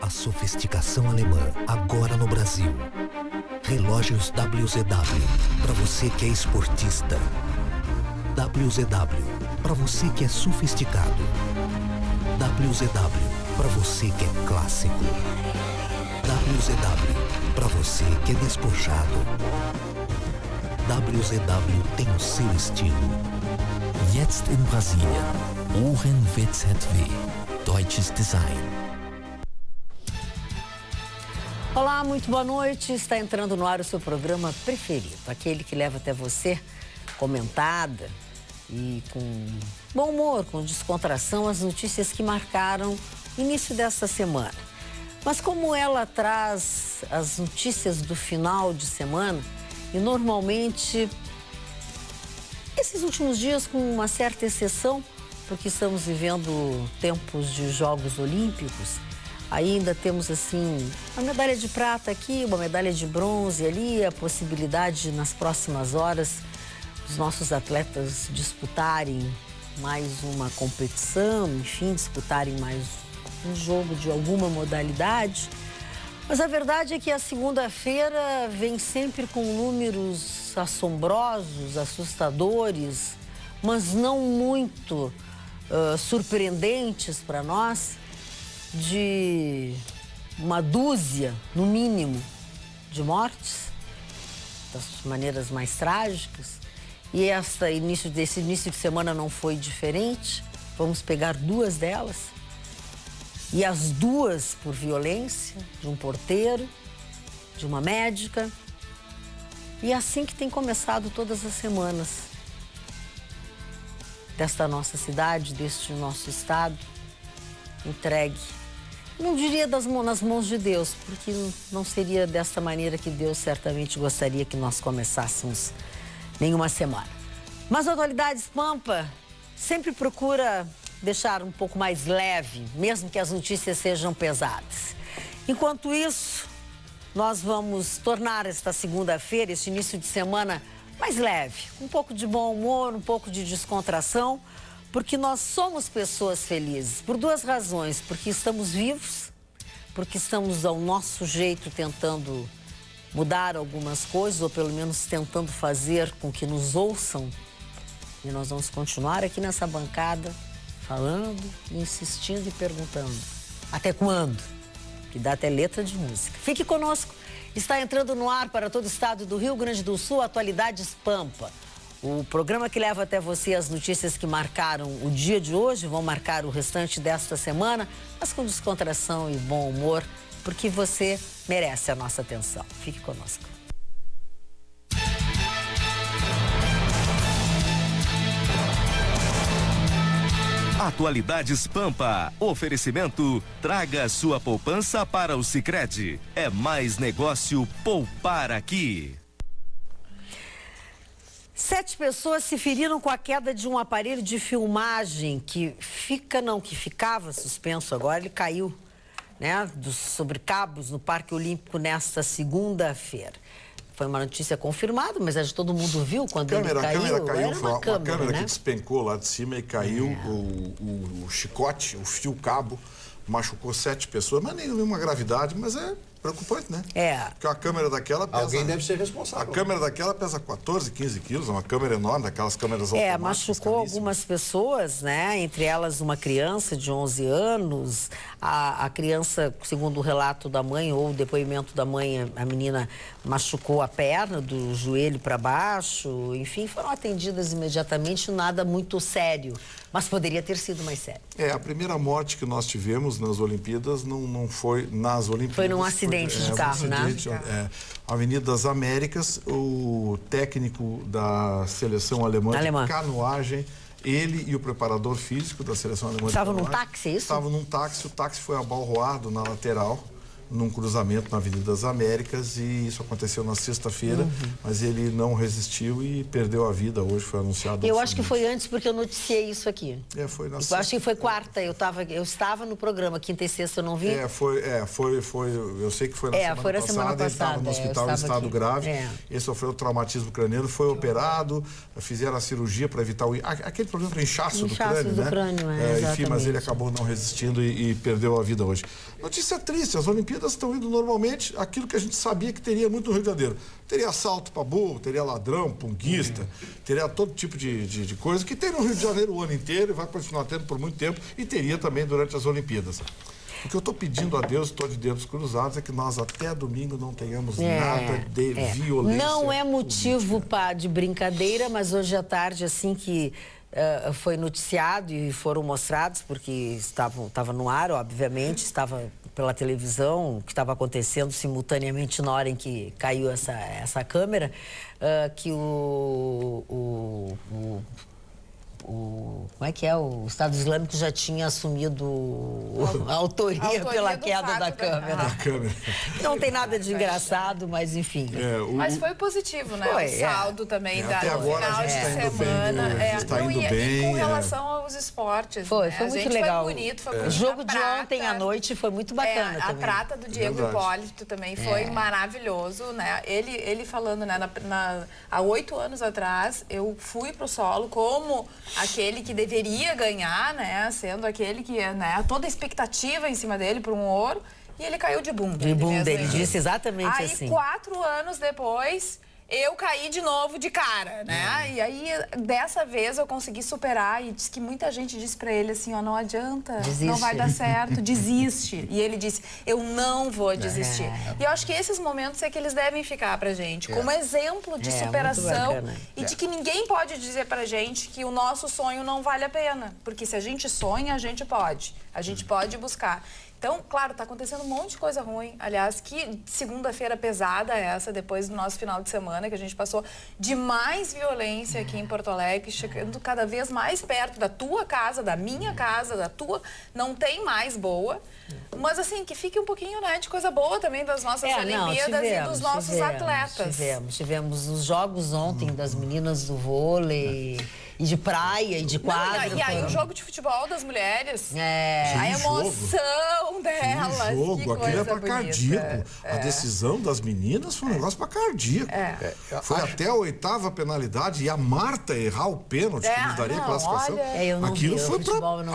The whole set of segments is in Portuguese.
A sofisticação alemã, agora no Brasil. Relógios WZW, para você que é esportista. WZW, para você que é sofisticado. WZW, para você que é clássico. WZW, para você que é despojado. WZW tem o seu estilo. Jetzt in Brasília, Ohren WZW, deutsches Design. Olá, muito boa noite. Está entrando no ar o seu programa preferido, aquele que leva até você, comentada e com bom humor, com descontração, as notícias que marcaram o início desta semana. Mas como ela traz as notícias do final de semana, e normalmente, esses últimos dias, com uma certa exceção, porque estamos vivendo tempos de Jogos Olímpicos, ainda temos, assim, uma medalha de prata aqui, uma medalha de bronze ali, a possibilidade de, nas próximas horas, os nossos atletas disputarem mais uma competição, enfim, disputarem mais um jogo de alguma modalidade. Mas a verdade é que a segunda-feira vem sempre com números assombrosos, assustadores, mas não muito surpreendentes para nós, de uma dúzia, no mínimo, de mortes, das maneiras mais trágicas. E desse início de semana não foi diferente. Vamos pegar duas delas. E as duas por violência, de um porteiro, de uma médica. E é assim que tem começado todas as semanas desta nossa cidade, deste nosso estado, entregue. Não diria nas mãos de Deus, porque não seria desta maneira que Deus certamente gostaria que nós começássemos nenhuma semana. Mas a Atualidades Pampa sempre procura deixar um pouco mais leve, mesmo que as notícias sejam pesadas. Enquanto isso, nós vamos tornar esta segunda-feira, este início de semana, mais leve. Um pouco de bom humor, um pouco de descontração, porque nós somos pessoas felizes, por duas razões. Porque estamos vivos, porque estamos ao nosso jeito tentando mudar algumas coisas, ou pelo menos tentando fazer com que nos ouçam. E nós vamos continuar aqui nessa bancada, falando, insistindo e perguntando. Até quando? Que dá até letra de música. Fique conosco. Está entrando no ar para todo o estado do Rio Grande do Sul, Atualidades Pampa. O programa que leva até você as notícias que marcaram o dia de hoje, vão marcar o restante desta semana, mas com descontração e bom humor, porque você merece a nossa atenção. Fique conosco. Atualidades Pampa. Oferecimento: traga sua poupança para o Sicredi. É mais negócio poupar aqui. 7 pessoas se feriram com a queda de um aparelho de filmagem que ficava suspenso agora. Ele caiu, né, sobre cabos no Parque Olímpico nesta segunda-feira. Foi uma notícia confirmada, mas acho que todo mundo viu quando ele caiu. A câmera caiu, era uma câmera, né? Que despencou lá de cima e caiu o chicote, o fio-cabo, machucou 7 pessoas, mas nenhuma gravidade, mas é preocupante, né? É. Porque a câmera daquela pesa... Alguém deve ser responsável. A câmera daquela pesa 14, 15 quilos, é uma câmera enorme, daquelas câmeras automáticas. Machucou algumas pessoas, né? Entre elas uma criança de 11 anos. A criança, segundo o relato da mãe ou o depoimento da mãe, a menina machucou a perna, do joelho para baixo. Enfim, foram atendidas imediatamente, nada muito sério. Mas poderia ter sido mais sério. A primeira morte que nós tivemos nas Olimpíadas não foi nas Olimpíadas. Foi num acidente de carro, né? Avenida das Américas, o técnico da seleção alemã de canoagem, ele e o preparador físico da seleção alemã estavam num táxi, é isso? Estavam num táxi, o táxi foi abalroado na lateral num cruzamento na Avenida das Américas, e isso aconteceu na sexta-feira, mas ele não resistiu e perdeu a vida. Hoje foi anunciado. Eu acho que foi antes, porque eu noticiei isso aqui. Foi na Eu acho que foi quarta, eu estava no programa, quinta e sexta eu não vi. Eu sei que foi na semana foi na passada. semana passada. Ele estava no hospital em estado grave. Ele sofreu traumatismo craniano, foi operado, fizeram a cirurgia para evitar aquele problema do inchaço do crânio, né? Enfim, mas ele acabou não resistindo e perdeu a vida hoje. Notícia triste, as Olimpíadas estão indo normalmente aquilo que a gente sabia que teria muito no Rio de Janeiro. Teria assalto para burro, teria ladrão, punguista, teria todo tipo de coisa que tem no Rio de Janeiro o ano inteiro e vai continuar tendo por muito tempo, e teria também durante as Olimpíadas. O que eu estou pedindo a Deus, estou de dedos cruzados, é que nós até domingo não tenhamos nada de violência. Não é motivo de brincadeira, mas hoje à tarde, assim que foi noticiado e foram mostrados, porque estava no ar, obviamente, estava pela televisão, o que estava acontecendo simultaneamente na hora em que caiu essa câmera, que como é que é? O Estado Islâmico já tinha assumido a autoria pela queda da câmera. Não tem nada de engraçado, mas enfim. Mas foi positivo, né? O saldo também até agora final a gente de está semana. Está indo bem. E com relação aos esportes. Foi né? muito legal. Foi bonito, foi bonito. O jogo de ontem à noite foi muito bacana também. A prata do Diego Hipólito também foi maravilhoso, né? Ele falando, né? Há 8 anos atrás, eu fui pro solo como aquele que deveria ganhar, né? Sendo aquele que, né? Toda a expectativa em cima dele para um ouro, e ele caiu de bunda. Ele disse exatamente assim. Aí, 4 anos depois, eu caí de novo de cara, né? E aí, dessa vez, eu consegui superar, e diz que muita gente disse pra ele assim, ó, não adianta, não vai dar certo, desiste. E ele disse, eu não vou desistir. E eu acho que esses momentos é que eles devem ficar pra gente, como exemplo de superação e de que ninguém pode dizer pra gente que o nosso sonho não vale a pena. Porque se a gente sonha, a gente pode buscar. Então, claro, tá acontecendo um monte de coisa ruim. Aliás, que segunda-feira pesada essa, depois do nosso final de semana, que a gente passou de mais violência aqui em Porto Alegre, chegando cada vez mais perto da tua casa, da minha casa, da tua. Não tem mais boa. Mas, assim, que fique um pouquinho, né, de coisa boa também das nossas Olimpíadas e dos nossos atletas. Tivemos os jogos ontem das meninas do vôlei... E de praia, e de quadra. E aí o jogo de futebol das mulheres. A emoção delas. Que jogo, aquilo é pra cardíaco. A decisão das meninas foi um negócio pra cardíaco. Foi até a 8ª penalidade, e a Marta errar o pênalti que nos daria a classificação.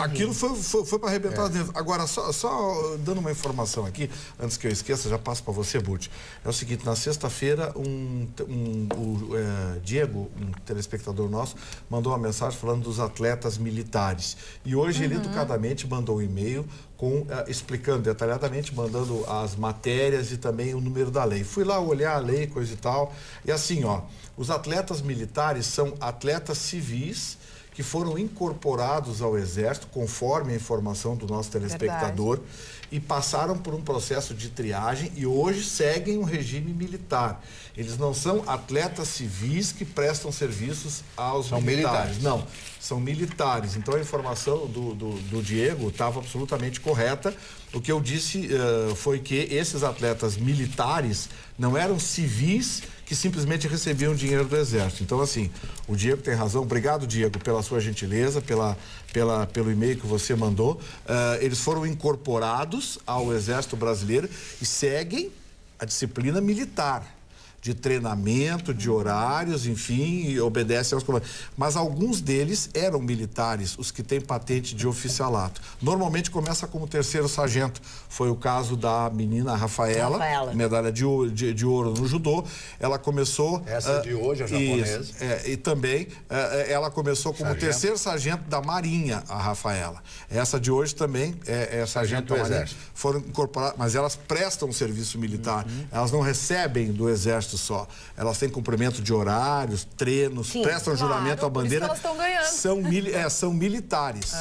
Aquilo foi pra arrebentar dentro. Agora, só dando uma informação aqui, antes que eu esqueça, já passo pra você, Butch. É o seguinte, na sexta-feira, o Diego, um telespectador nosso, mandou uma mensagem falando dos atletas militares. E hoje ele educadamente mandou um e-mail explicando detalhadamente, mandando as matérias e também o número da lei. Fui lá olhar a lei, coisa e tal, e assim, ó, os atletas militares são atletas civis que foram incorporados ao Exército, conforme a informação do nosso telespectador, e passaram por um processo de triagem e hoje seguem um regime militar. Eles não são atletas civis que prestam serviços aos militares. Não, são militares. Então a informação do Diego estava absolutamente correta. O que eu disse foi que esses atletas militares não eram civis que simplesmente recebiam dinheiro do Exército. Então, assim, o Diego tem razão. Obrigado, Diego, pela sua gentileza, pelo e-mail que você mandou. Eles foram incorporados ao Exército Brasileiro e seguem a disciplina militar, de treinamento, de horários, enfim, e obedecem aos comandos. Mas alguns deles eram militares, os que têm patente de oficialato. Normalmente começa como 3º sargento. Foi o caso da menina Rafaela. Medalha de ouro no judô. Ela começou... Essa de hoje, a japonesa. E também ela começou como 3º sargento da Marinha, a Rafaela. Essa de hoje também é sargento da Marinha. Foram incorporadas, mas elas prestam serviço militar. Elas não recebem do Exército só. Elas têm cumprimento de horários, treinos, prestam juramento à bandeira. Elas estão ganhando. São militares.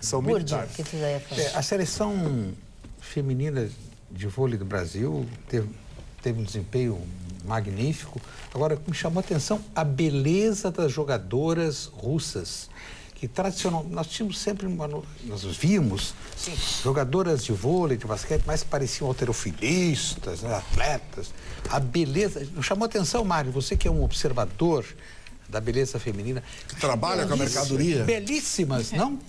São militares. Que tu ia falar? A seleção feminina de vôlei do Brasil teve um desempenho magnífico. Agora, me chamou a atenção a beleza das jogadoras russas, que tradicional, nós tínhamos sempre, nós vimos jogadoras de vôlei, de basquete, mais pareciam halterofilistas, né, atletas. A beleza, chamou atenção, Mário, você que é um observador da beleza feminina. Que trabalha com a mercadoria. Belíssimas, não?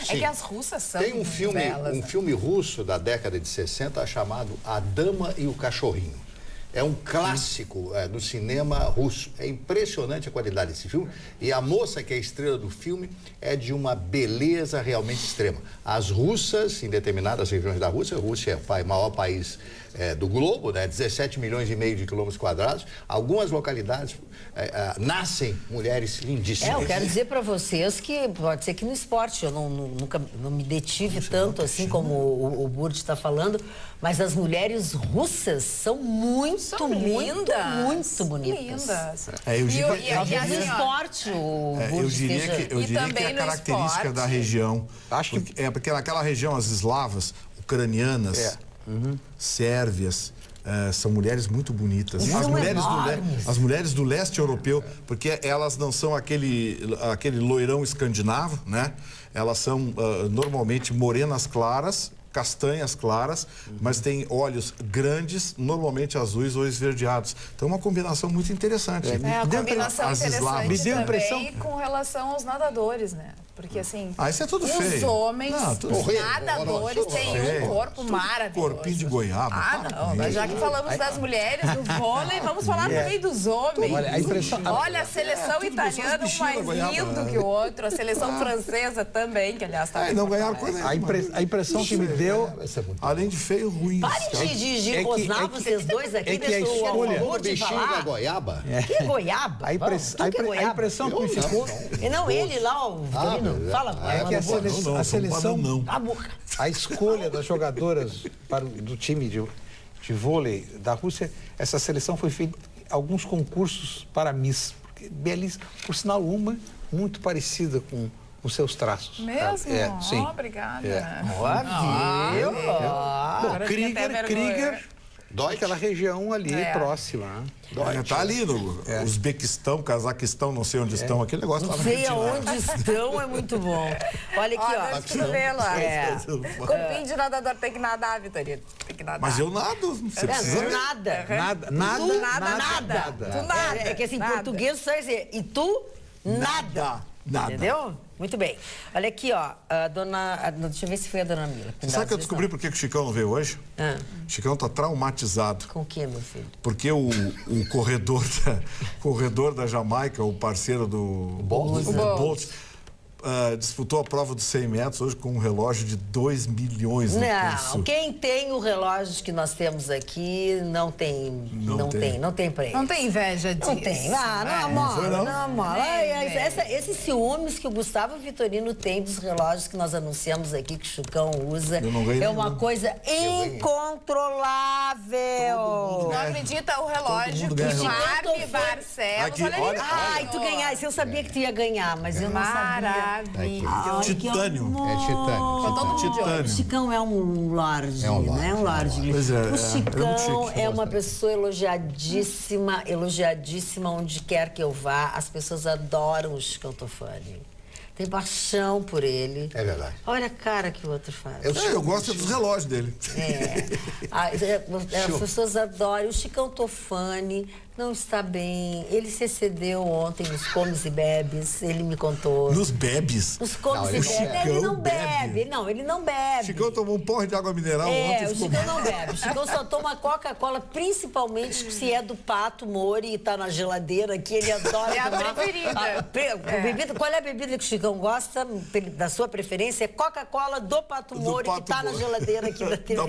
É que as russas são Tem um filme russo da década de 60 chamado A Dama e o Cachorrinho. É um clássico do cinema russo. É impressionante a qualidade desse filme. E a moça que é a estrela do filme é de uma beleza realmente extrema. As russas, em determinadas regiões da Rússia, a Rússia é o maior país do globo, né? 17 milhões e meio de quilômetros quadrados. Algumas localidades nascem mulheres lindíssimas. Eu quero dizer para vocês que pode ser que no esporte eu nunca me detive tanto assim como o Burd está falando, mas as mulheres russas são muito bonitas. Lindas. Eu diria no esporte eu diria que é a característica da região. Acho que porque naquela região as eslavas, ucranianas, sérvias, são mulheres muito bonitas. As mulheres do leste europeu, porque elas não são aquele loirão escandinavo, né? Elas são normalmente morenas claras, castanhas claras, mas tem olhos grandes, normalmente azuis ou esverdeados. Então é uma combinação muito interessante. A combinação interessante deu impressão também com relação aos nadadores, né? Porque assim, isso é tudo feio. Os homens nadadores têm um corpo maravilhoso. Corpinho de goiaba. Mas já que falamos das mulheres do vôlei, vamos falar também dos homens. Olha, a seleção italiana um mais lindo que o outro, a seleção francesa também, que aliás está não ganharam coisa. A impressão que me deu, além de feio, ruim. Parem de rosnar vocês dois aqui, deixa o bichinho da goiaba. Que goiaba? A impressão que me ficou... Não, ele lá, o Vitorino. Fala, é que a seleção, a escolha das jogadoras do time de vôlei da Rússia, essa seleção foi feita em alguns concursos para Miss. Belíssima, por sinal, uma muito parecida com os seus traços. Mesmo? Sim. Obrigada. Bom, Krieger, Dói aquela região ali próxima. Tá ali no Uzbequistão, Cazaquistão, não sei onde estão, aquele negócio lá. Não sei aonde estão, é muito bom. Olha aqui, ó. Corpinho de nadador tem que nadar, Vitorino. Tem que nadar. Mas eu nado, você precisa. Nada. Tu nada. É que assim, em português só dizer, e tu nada. Entendeu? Muito bem. Olha aqui, ó, deixa eu ver se foi a dona Mila. Você sabe que eu descobri por que o Chicão não veio hoje? O Chicão tá traumatizado. Com o que, meu filho? Porque o corredor da Jamaica, o parceiro do Bolt, disputou a prova dos 100 metros hoje com um relógio de 2 milhões no pulso. Não, quem tem o relógio que nós temos aqui não tem preço. Não tem inveja disso. Não tem. Não mola. Esses ciúmes que o Gustavo Vitorino tem dos relógios que nós anunciamos aqui, que o Chicão usa, é uma coisa incontrolável. Não acredita o relório que Barbie Barcelos. Olha, tu ganhasse. Eu sabia que tu ia ganhar, mas eu não sabia. Titânio. O Chicão é um lorde, né? Um lorde. O Chicão é uma pessoa elogiadíssima onde quer que eu vá. As pessoas adoram o Chicão Tofani. Tem paixão por ele. É verdade. Olha a cara que o outro faz. Eu gosto dos relógios dele. As pessoas adoram. O Chicão Tofani não está bem. Ele se excedeu ontem nos comes e bebes. Ele me contou. Nos bebes? Nos comes e bebes. Ele não bebe. Ele não bebe. O Chicão tomou um porre de água mineral ontem. O Chicão não bebe. O Chicão só toma Coca-Cola, principalmente se é do Pato Mori e tá na geladeira, que ele adora tomar. A preferida. Qual é a bebida que o Chicão gosta, da sua preferência? É Coca-Cola do Pato Mori, que tá na geladeira aqui da TV.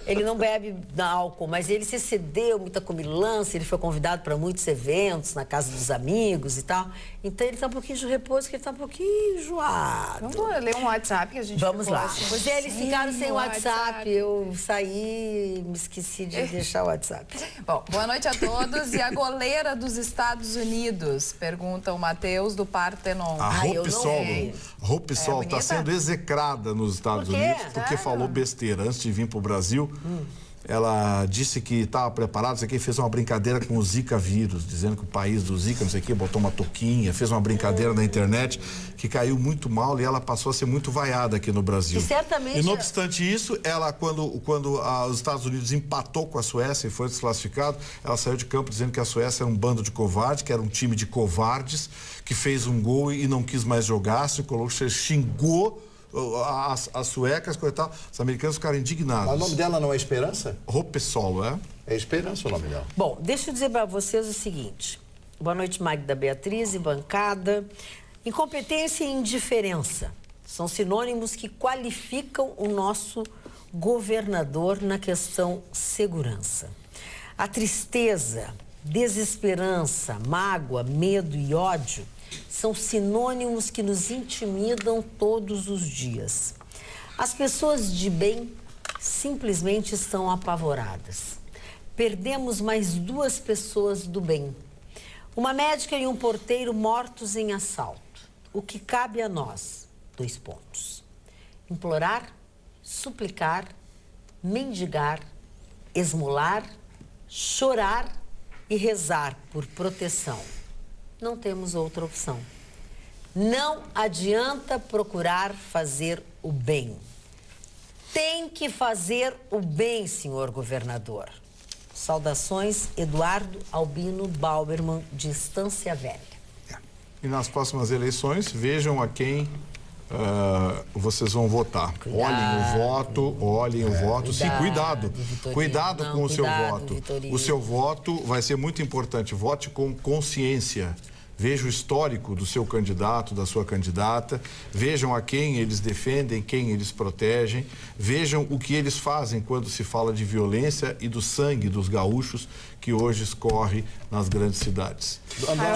Ele não bebe álcool, mas ele se excedeu, muita comilança, ele foi convidado para muitos eventos, na casa dos amigos e tal. Então ele está um pouquinho de repouso, porque ele está um pouquinho enjoado. Vamos ler um WhatsApp que a gente Vamos lá. Assim. Pois é, eles ficaram sem o WhatsApp. Eu saí e me esqueci de deixar o WhatsApp. Bom, boa noite a todos. E a goleira dos Estados Unidos? Pergunta o Matheus do Partenon. A Hope Sol está sendo execrada nos Estados Unidos porque falou besteira antes de vir para o Brasil. ela disse que estava preparada, não sei o que, fez uma brincadeira com o Zika vírus, dizendo que o país do Zika, não sei o que, botou uma touquinha, fez uma brincadeira na internet que caiu muito mal e ela passou a ser muito vaiada aqui no Brasil. E certamente... E não obstante isso, ela, quando os Estados Unidos empatou com a Suécia e foi desclassificado, ela saiu de campo dizendo que a Suécia era um bando de covardes, que era um time de covardes, que fez um gol e não quis mais jogar, xingou as suecas, coitado, os americanos ficaram indignados. Mas o nome dela não é Esperança? Ropesolo, é? É Esperança o nome dela. Bom, deixa eu dizer para vocês o seguinte. Boa noite, Magda Beatriz e bancada. Incompetência e indiferença são sinônimos que qualificam o nosso governador na questão segurança. A tristeza, desesperança, mágoa, medo e ódio são sinônimos que nos intimidam todos os dias. As pessoas de bem simplesmente estão apavoradas. Perdemos mais 2 pessoas do bem. Uma médica e um porteiro mortos em assalto. O que cabe a nós? 2 pontos. Implorar, suplicar, mendigar, esmolar, chorar e rezar por proteção. Não temos outra opção. Não adianta procurar fazer o bem. Tem que fazer o bem, senhor governador. Saudações, Eduardo Albino Bauerman, de Estância Velha. E nas próximas eleições, vejam a quem vocês vão votar. Olhem o voto. Sim, cuidado com o seu voto. Vitorino. O seu voto vai ser muito importante. Vote com consciência. Veja o histórico do seu candidato, da sua candidata, vejam a quem eles defendem, quem eles protegem, vejam o que eles fazem quando se fala de violência e do sangue dos gaúchos que hoje escorre nas grandes cidades.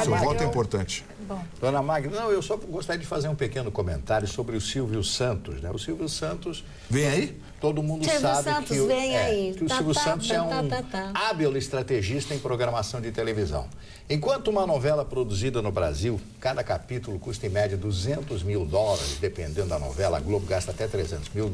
Seu voto é importante. Bom. Dona Magda, eu só gostaria de fazer um pequeno comentário sobre o Silvio Santos, né? O Silvio Santos... Vem aí? Todo mundo sabe que o Silvio Santos é um hábil estrategista em programação de televisão. Enquanto uma novela produzida no Brasil, cada capítulo custa em média $200 mil, dependendo da novela, a Globo gasta até $300 mil,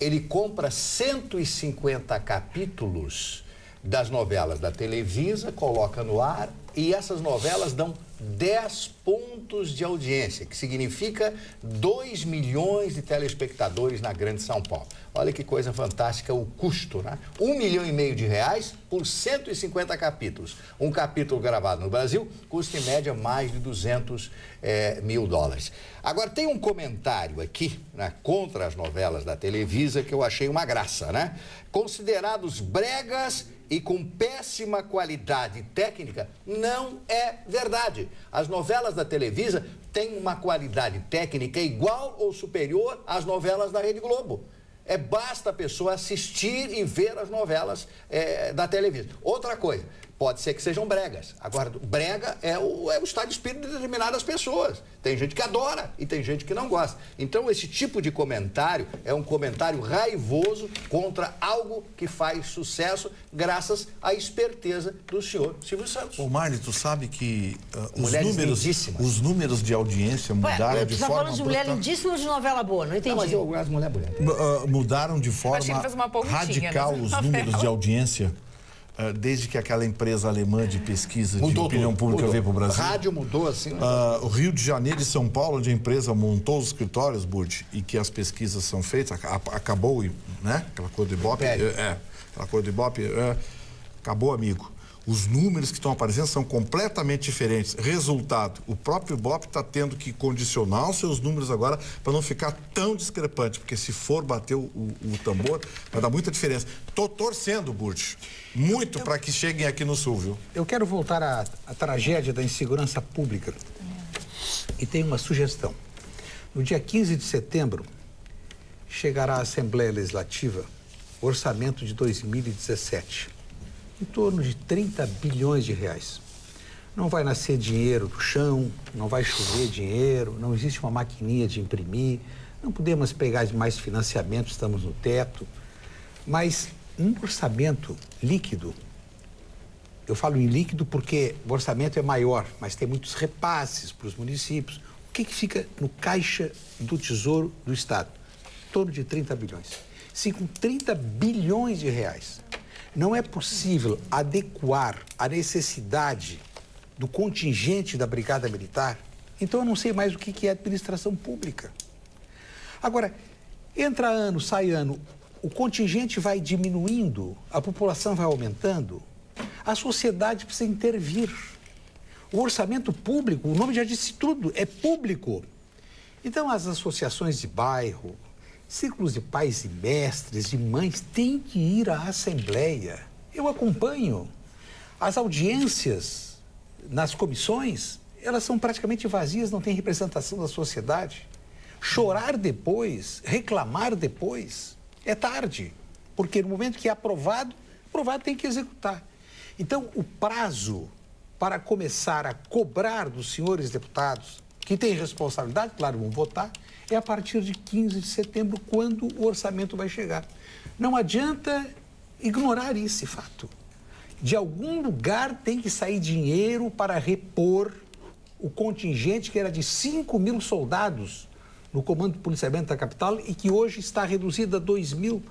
ele compra 150 capítulos das novelas da Televisa, coloca no ar e essas novelas dão 10 pontos de audiência, que significa 2 milhões de telespectadores na Grande São Paulo. Olha que coisa fantástica o custo, né? R$1,5 milhão por 150 capítulos. Um capítulo gravado no Brasil custa em média mais de $200 mil. Agora, tem um comentário aqui, né, contra as novelas da Televisa que eu achei uma graça, né? Considerados bregas e com péssima qualidade técnica, não é verdade. As novelas da Televisa têm uma qualidade técnica igual ou superior às novelas da Rede Globo. Basta a pessoa assistir e ver as novelas da Televisa. Outra coisa, pode ser que sejam bregas. Agora, brega é o estado de espírito de determinadas pessoas. Tem gente que adora e tem gente que não gosta. Então, esse tipo de comentário é um comentário raivoso contra algo que faz sucesso graças à esperteza do senhor Silvio Santos. Ô, Marli, tu sabe que os números de audiência mudaram de forma... Tu tá falando de mulher lindíssima ou de novela boa? Não entendi. Não, mas eu gosto de mulher bonita. Mudaram de forma radical os números de audiência desde que aquela empresa alemã de pesquisa de opinião pública veio para o Brasil. Rádio mudou assim. O Rio de Janeiro e São Paulo, onde a empresa montou os escritórios, Burt, e que as pesquisas são feitas, acabou, né? Aquela coisa do Ibope. Aquela coisa do Ibope. Acabou, amigo. Os números que estão aparecendo são completamente diferentes. Resultado, o próprio Ibope está tendo que condicionar os seus números agora para não ficar tão discrepante, porque se for bater o tambor, vai dar muita diferença. Estou torcendo, Burt, muito para que cheguem aqui no Sul, viu? Eu quero voltar à tragédia da insegurança pública e tenho uma sugestão. No dia 15 de setembro, chegará à Assembleia Legislativa o orçamento de 2017. Em torno de 30 bilhões de reais. Não vai nascer dinheiro do chão, não vai chover dinheiro, não existe uma maquininha de imprimir, não podemos pegar mais financiamento, estamos no teto. Mas um orçamento líquido, eu falo em líquido porque o orçamento é maior, mas tem muitos repasses para os municípios. O que fica no caixa do Tesouro do Estado? Em torno de 30 bilhões. se com 30 bilhões de reais não é possível adequar a necessidade do contingente da Brigada Militar, então eu não sei mais o que é administração pública. Agora, entra ano, sai ano, o contingente vai diminuindo, a população vai aumentando, a sociedade precisa intervir. O orçamento público, o nome já disse tudo, é público. Então, as associações de bairro, círculos de pais e mestres, de mães, têm que ir à Assembleia. Eu acompanho. As audiências nas comissões, elas são praticamente vazias, não tem representação da sociedade. Chorar depois, reclamar depois, é tarde. Porque no momento que é aprovado tem que executar. Então, o prazo para começar a cobrar dos senhores deputados, que têm responsabilidade, claro, vão votar, é a partir de 15 de setembro, quando o orçamento vai chegar. Não adianta ignorar esse fato. De algum lugar tem que sair dinheiro para repor o contingente que era de 5.000 soldados no Comando de Policiamento da capital e que hoje está reduzido a 2.000.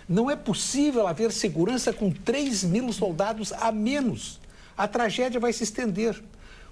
Não é possível haver segurança com 3.000 soldados a menos. A tragédia vai se estender.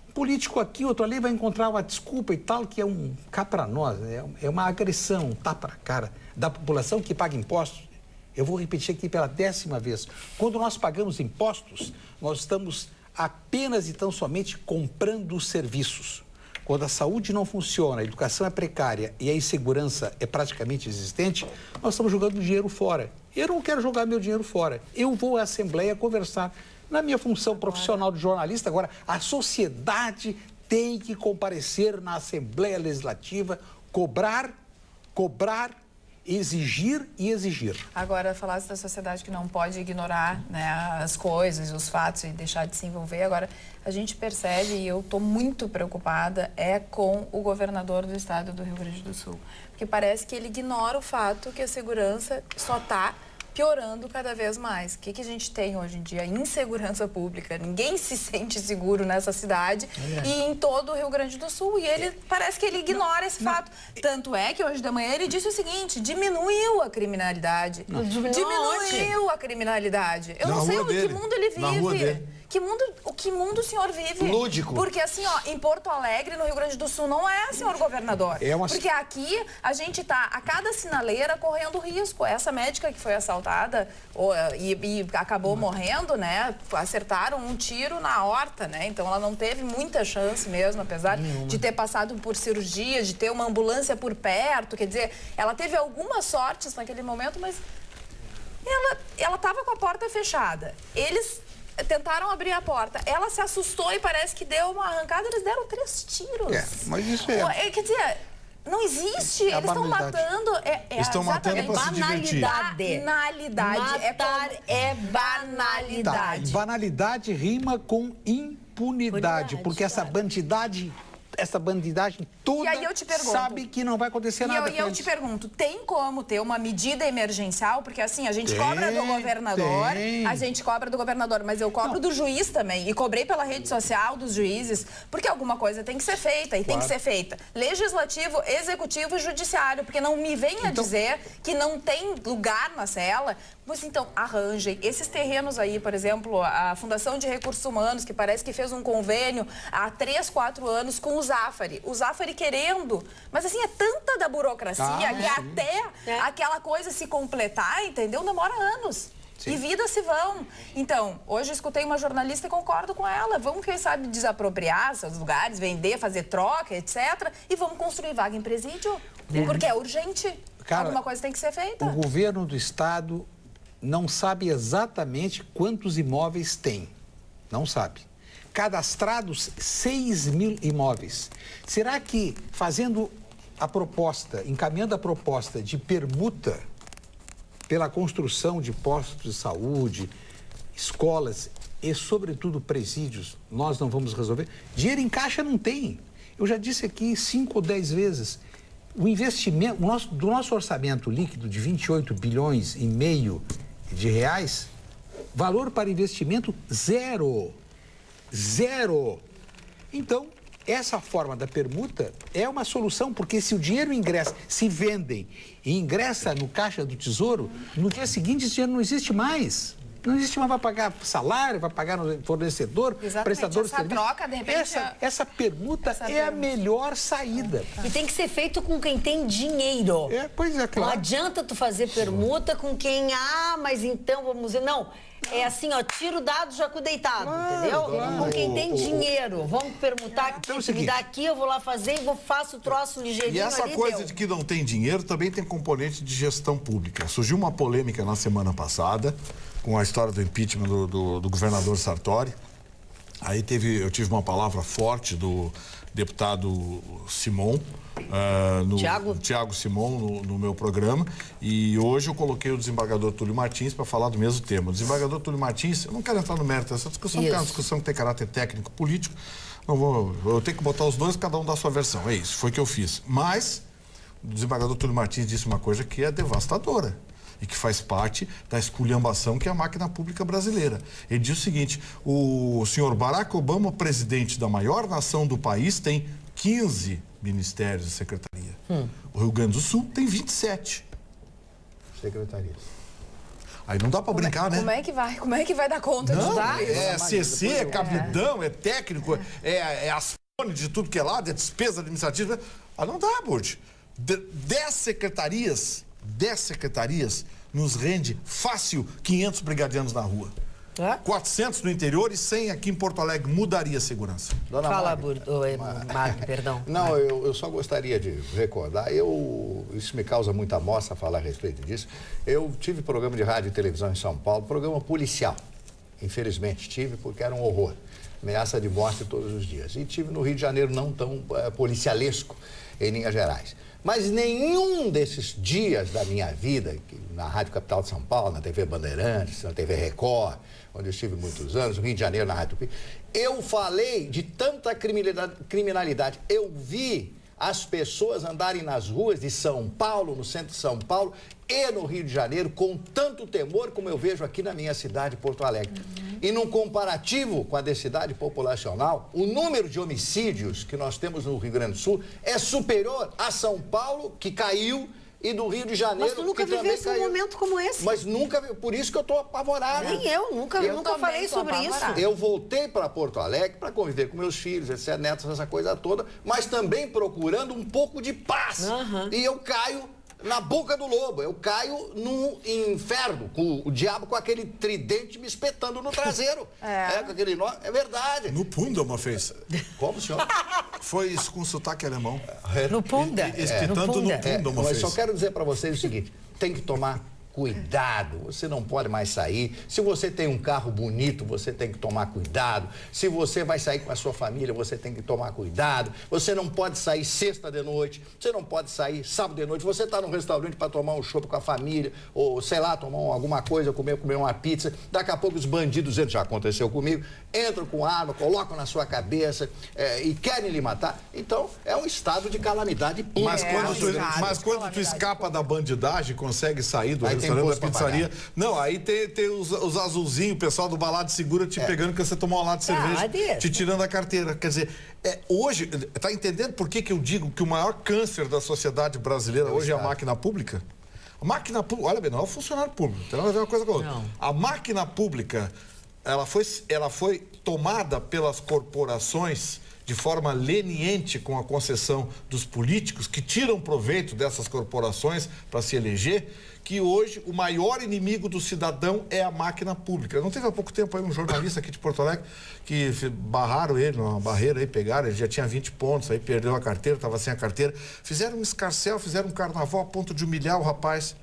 Um político aqui, outro ali vai encontrar uma desculpa e tal, que é um cá para nós, é uma agressão, um tapa na cara da população que paga impostos. Eu vou repetir aqui pela 10ª vez. Quando nós pagamos impostos, nós estamos apenas e tão somente comprando serviços. Quando a saúde não funciona, a educação é precária e a insegurança é praticamente existente, nós estamos jogando dinheiro fora. Eu não quero jogar meu dinheiro fora. Eu vou à Assembleia conversar. Na minha função profissional de jornalista, agora, a sociedade tem que comparecer na Assembleia Legislativa, cobrar, exigir e exigir. Agora, falasse da sociedade que não pode ignorar, né, as coisas, os fatos e deixar de se envolver. Agora, a gente percebe, e eu estou muito preocupada, com o governador do estado do Rio Grande do Sul. Porque parece que ele ignora o fato que a segurança só está piorando cada vez mais. O que a gente tem hoje em dia? Insegurança pública. Ninguém se sente seguro nessa cidade e em todo o Rio Grande do Sul. E ele parece que ele ignora esse fato. Tanto é que hoje de manhã ele disse o seguinte: diminuiu a criminalidade. Diminuiu a criminalidade. Eu não sei em que mundo ele vive. Que mundo o senhor vive? Lúdico. Porque assim, em Porto Alegre, no Rio Grande do Sul, não é, senhor governador. Porque aqui a gente está a cada sinaleira correndo risco. Essa médica que foi assaltada e acabou morrendo, né? Acertaram um tiro na horta, né? Então ela não teve muita chance mesmo, apesar de ter passado por cirurgia, de ter uma ambulância por perto. Quer dizer, ela teve algumas sortes naquele momento, mas ela estava com a porta fechada. Eles tentaram abrir a porta. Ela se assustou e parece que deu uma arrancada. Eles deram 3 tiros. Mas isso quer dizer, não existe. Eles estão matando. Estão matando para se divertir. Banalidade. Matar é banalidade. Banalidade rima com impunidade, porque essa bandidagem toda sabe que não vai acontecer nada. E eu te pergunto, tem como ter uma medida emergencial? Porque assim, a gente cobra do governador, mas eu cobro do juiz também. E cobrei pela rede social dos juízes, porque alguma coisa tem que ser feita, e tem que ser feita. Legislativo, executivo e judiciário, porque não me venha dizer que não tem lugar na cela. Pois então, arranjem. Esses terrenos aí, por exemplo, a Fundação de Recursos Humanos, que parece que fez um convênio há 3, 4 anos com o Zafari. O Zafari querendo. Mas assim, é tanta da burocracia que até aquela coisa se completar, entendeu? Demora anos. Sim. E vidas se vão. Então, hoje eu escutei uma jornalista e concordo com ela. Vamos, quem sabe, desapropriar seus lugares, vender, fazer troca, etc. E vamos construir vaga em presídio. Porque é urgente. Alguma coisa tem que ser feita. O governo do estado não sabe exatamente quantos imóveis tem. Não sabe. Cadastrados 6.000 imóveis. Será que fazendo a proposta, encaminhando a proposta de permuta pela construção de postos de saúde, escolas e, sobretudo, presídios, nós não vamos resolver? Dinheiro em caixa não tem. Eu já disse aqui 5 ou 10 vezes. O investimento do nosso orçamento líquido de 28 bilhões e meio de reais, valor para investimento zero. Então, essa forma da permuta é uma solução, porque se o dinheiro ingressa, se vendem e ingressa no caixa do Tesouro, no dia seguinte esse dinheiro não existe mais. Não existe mais, vai pagar salário, vai pagar no fornecedor, prestador de serviço. Troca, de repente, essa permuta é a melhor saída. E tem que ser feito com quem tem dinheiro. Pois é, claro. Não adianta tu fazer permuta com quem, mas então vamos... Não, é assim, ó, tira o dado já com o deitado, entendeu? Claro. Com quem tem dinheiro. Vamos permutar, então, me dá aqui, eu vou lá fazer e faço o troço ligeirinho. E essa coisa de que não tem dinheiro também tem componente de gestão pública. Surgiu uma polêmica na semana passada com a história do impeachment do governador Sartori. Aí eu tive uma palavra forte do deputado Simon, Tiago Simon, no meu programa, e hoje eu coloquei o desembargador Túlio Martins para falar do mesmo tema. O desembargador Túlio Martins, eu não quero entrar no mérito dessa discussão, porque é uma discussão que tem caráter técnico-político, eu tenho que botar os dois, cada um dá a sua versão, é isso, foi o que eu fiz. Mas o desembargador Túlio Martins disse uma coisa que é devastadora e que faz parte da esculhambação que é a máquina pública brasileira. Ele diz o seguinte: o senhor Barack Obama, presidente da maior nação do país, tem 15 ministérios e secretaria. O Rio Grande do Sul tem 27 secretarias. Aí não dá para brincar, né? Como é que vai dar conta disso? É CC, é capitão, é técnico, é as de tudo que é lado, é despesa administrativa. Não dá, Burti. 10 secretarias nos rende fácil 500 brigadianos na rua. 400 no interior e 100 aqui em Porto Alegre. Mudaria a segurança. Fala, Marco, perdão. Não, eu só gostaria de recordar, isso me causa muita moça falar a respeito disso. Eu tive programa de rádio e televisão em São Paulo, programa policial. Infelizmente tive, porque era um horror. Ameaça de morte todos os dias. E tive no Rio de Janeiro, não tão policialesco, em linhas gerais. Mas nenhum desses dias da minha vida, na Rádio Capital de São Paulo, na TV Bandeirantes, na TV Record, onde eu estive muitos anos, no Rio de Janeiro, na Rádio Tupi, eu falei de tanta criminalidade. Eu vi as pessoas andarem nas ruas de São Paulo, no centro de São Paulo e no Rio de Janeiro, com tanto temor como eu vejo aqui na minha cidade, Porto Alegre. E num comparativo com a densidade populacional, o número de homicídios que nós temos no Rio Grande do Sul é superior a São Paulo, que caiu, e do Rio de Janeiro, mas tu nunca vivesse um momento como esse. Mas nunca, por isso que eu estou apavorado. Nem eu nunca falei sobre isso. Eu voltei para Porto Alegre para conviver com meus filhos, etc, netos, essa coisa toda, mas também procurando um pouco de paz. E eu caio na boca do lobo, eu caio no inferno, com o diabo com aquele tridente me espetando no traseiro. Com aquele nó, é verdade. No Pundama fez. Como, senhor? Foi isso com sotaque alemão. No Punda. Espetando no Pundama mas fez. só quero dizer para vocês o seguinte, tem que tomar cuidado, você não pode mais sair. Se você tem um carro bonito, você tem que tomar cuidado. Se você vai sair com a sua família, você tem que tomar cuidado. Você não pode sair sexta de noite, você não pode sair sábado de noite. Você está num restaurante para tomar um chopp com a família, ou sei lá, tomar alguma coisa, comer uma pizza. Daqui a pouco os bandidos entram, já aconteceu comigo, entram com arma, colocam na sua cabeça e querem lhe matar. Então, é um estado de calamidade pública. Mas quando tu escapa da bandidagem, consegue sair do restaurante, da pizzaria. Não, aí tem os azulzinhos, o pessoal do balado segura te pegando porque você tomou uma lata de cerveja, te tirando a carteira. Quer dizer, hoje, tá entendendo por que eu digo que o maior câncer da sociedade brasileira hoje é a máquina pública? A máquina pública, olha bem, não é o funcionário público, tem nada a ver uma coisa com a outra. Não. A máquina pública, ela foi tomada pelas corporações de forma leniente com a concessão dos políticos que tiram proveito dessas corporações para se eleger, que hoje o maior inimigo do cidadão é a máquina pública. Não teve há pouco tempo aí um jornalista aqui de Porto Alegre que barraram ele numa barreira aí, pegaram, ele já tinha 20 pontos, aí perdeu a carteira, estava sem a carteira. Fizeram um escarcéu, fizeram um carnaval a ponto de humilhar o rapaz.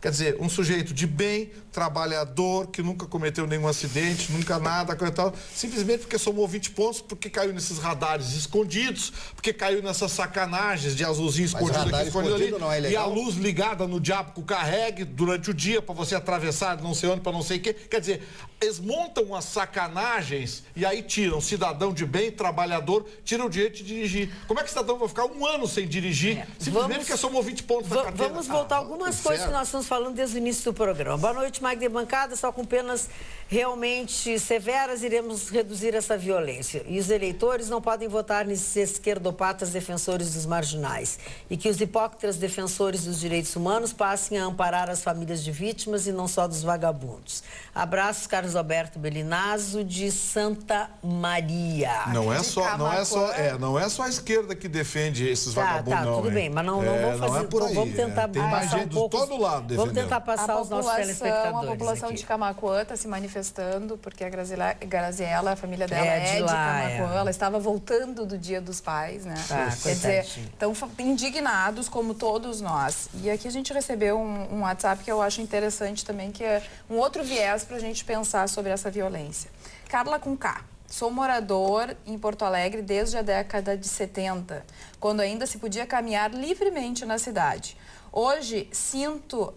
Quer dizer, um sujeito de bem, trabalhador, que nunca cometeu nenhum acidente, nunca nada, coisa tal, simplesmente porque somou 20 pontos, porque caiu nesses radares escondidos, porque caiu nessas sacanagens de azulzinho escondido aqui, escondido ali, não é legal? E a luz ligada no diabo que o carregue durante o dia para você atravessar não sei onde, para não sei o quê. Quer dizer, eles montam as sacanagens e aí tiram cidadão de bem, trabalhador, tiram o direito de dirigir. Como é que o cidadão vai ficar um ano sem dirigir, simplesmente porque somou 20 pontos na carteira? Vamos voltar algumas coisas que nós estamos falando falando desde o início do programa. Boa noite, Mike de Bancada. Só com penas realmente severas iremos reduzir essa violência. E os eleitores não podem votar nesses esquerdopatas defensores dos marginais. E que os hipócritas defensores dos direitos humanos passem a amparar as famílias de vítimas e não só dos vagabundos. Abraços, Carlos Alberto Belinazzo, de Santa Maria. Não é só a esquerda que defende esses vagabundos, não. Tudo bem, mas não vamos fazer. Não é por aí. Vamos tentar tem mais gente de todo lado defendendo. Vamos tentar passar os nossos telespectadores. A população aqui de Camaquã está se manifestando, porque a Graziella, a família dela é de Camaquã. Ela estava voltando do Dia dos Pais, né? Quer dizer, estão indignados, como todos nós. E aqui a gente recebeu um WhatsApp que eu acho interessante também, que é um outro viés para a gente pensar sobre essa violência. Carla com K. Sou morador em Porto Alegre desde a década de 70, quando ainda se podia caminhar livremente na cidade. Hoje,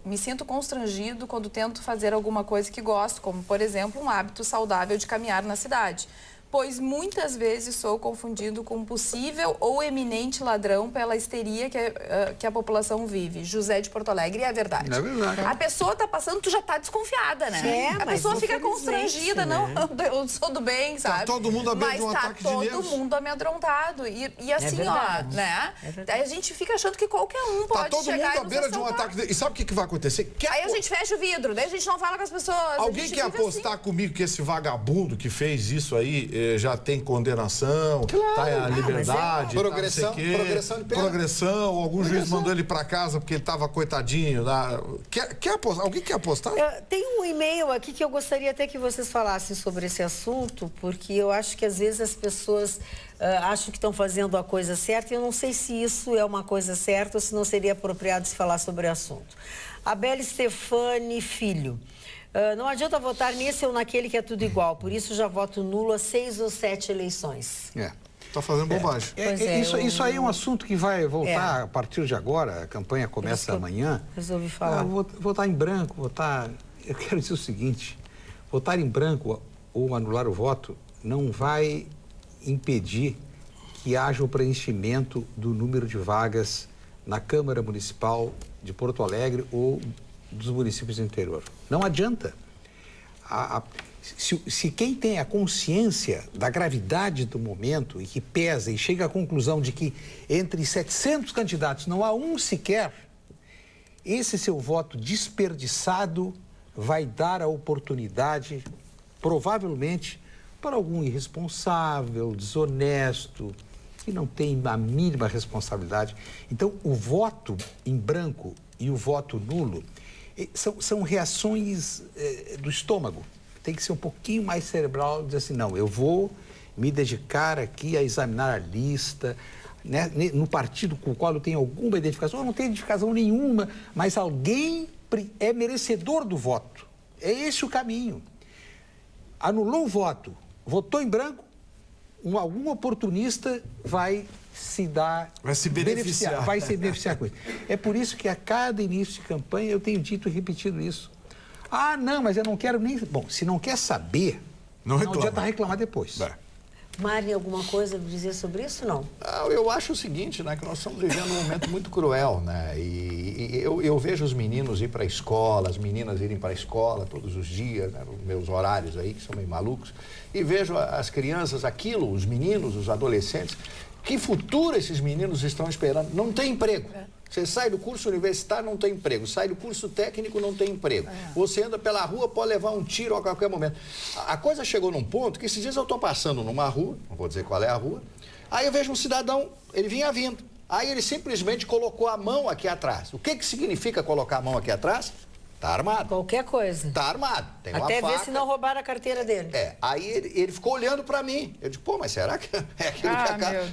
me sinto constrangido quando tento fazer alguma coisa que gosto, como, por exemplo, um hábito saudável de caminhar na cidade, pois muitas vezes sou confundido com um possível ou eminente ladrão pela histeria que a população vive. José de Porto Alegre, é verdade. É verdade. A pessoa tá passando, tu já tá desconfiada, né? A pessoa fica constrangida, né? Não, eu sou do bem, sabe? Tá todo mundo à beira de um ataque de nervos. Mas tá todo mundo amedrontado. E assim, né? Aí a gente fica achando que qualquer um pode chegar todo mundo à beira de um ataque. E sabe o que vai acontecer? Aí a gente fecha o vidro, daí a gente não fala com as pessoas. Alguém quer apostar comigo que esse vagabundo que fez isso aí já tem condenação, tá em liberdade, progressão de pena. Progressão, algum juiz mandou ele pra casa porque ele tava coitadinho. Quer apostar? Alguém quer apostar? Tem um e-mail aqui que eu gostaria até que vocês falassem sobre esse assunto, porque eu acho que às vezes as pessoas acham que estão fazendo a coisa certa e eu não sei se isso é uma coisa certa ou se não seria apropriado se falar sobre o assunto. Abel Stefani Filho. Não adianta votar nesse ou naquele que é tudo igual, por isso já voto nulo a 6 ou 7 eleições. Tá fazendo bobagem. Isso aí é um assunto que vai voltar a partir de agora, a campanha começa amanhã. Resolvi falar. Votar em branco, eu quero dizer o seguinte, votar em branco ou anular o voto não vai impedir que haja o preenchimento do número de vagas na Câmara Municipal de Porto Alegre ou dos municípios do interior. Não adianta. Se quem tem a consciência da gravidade do momento e que pesa e chega à conclusão de que entre 700 candidatos não há um sequer, esse seu voto desperdiçado vai dar a oportunidade, provavelmente, para algum irresponsável, desonesto, que não tem a mínima responsabilidade. Então, o voto em branco e o voto nulo são reações do estômago. Tem que ser um pouquinho mais cerebral, dizer assim, não, eu vou me dedicar aqui a examinar a lista, né, no partido com o qual eu tenho alguma identificação, eu não tenho identificação nenhuma, mas alguém é merecedor do voto. É esse o caminho. Anulou o voto, votou em branco, algum oportunista vai se beneficiar com isso. É por isso que a cada início de campanha eu tenho dito e repetido isso. Não, mas eu não quero nem... Bom, se não quer saber, não adianta reclamar depois. Mari, alguma coisa a dizer sobre isso, não? Eu acho o seguinte, né, que nós estamos vivendo um momento muito cruel, né, e eu vejo os meninos ir para a escola, as meninas irem para a escola todos os dias, né, os meus horários aí, que são meio malucos, e vejo as crianças, os meninos, os adolescentes, que futuro esses meninos estão esperando? Não tem emprego. Você sai do curso universitário, não tem emprego. Sai do curso técnico, não tem emprego. Você anda pela rua, pode levar um tiro a qualquer momento. A coisa chegou num ponto que esses dias eu estou passando numa rua, não vou dizer qual é a rua, aí eu vejo um cidadão, ele vinha vindo. Aí ele simplesmente colocou a mão aqui atrás. O que significa colocar a mão aqui atrás? Tá armado. Qualquer coisa. Tá armado. Tem uma faca. Até ver se não roubaram a carteira dele. Aí ele ficou olhando pra mim. Eu disse, mas será que é aquilo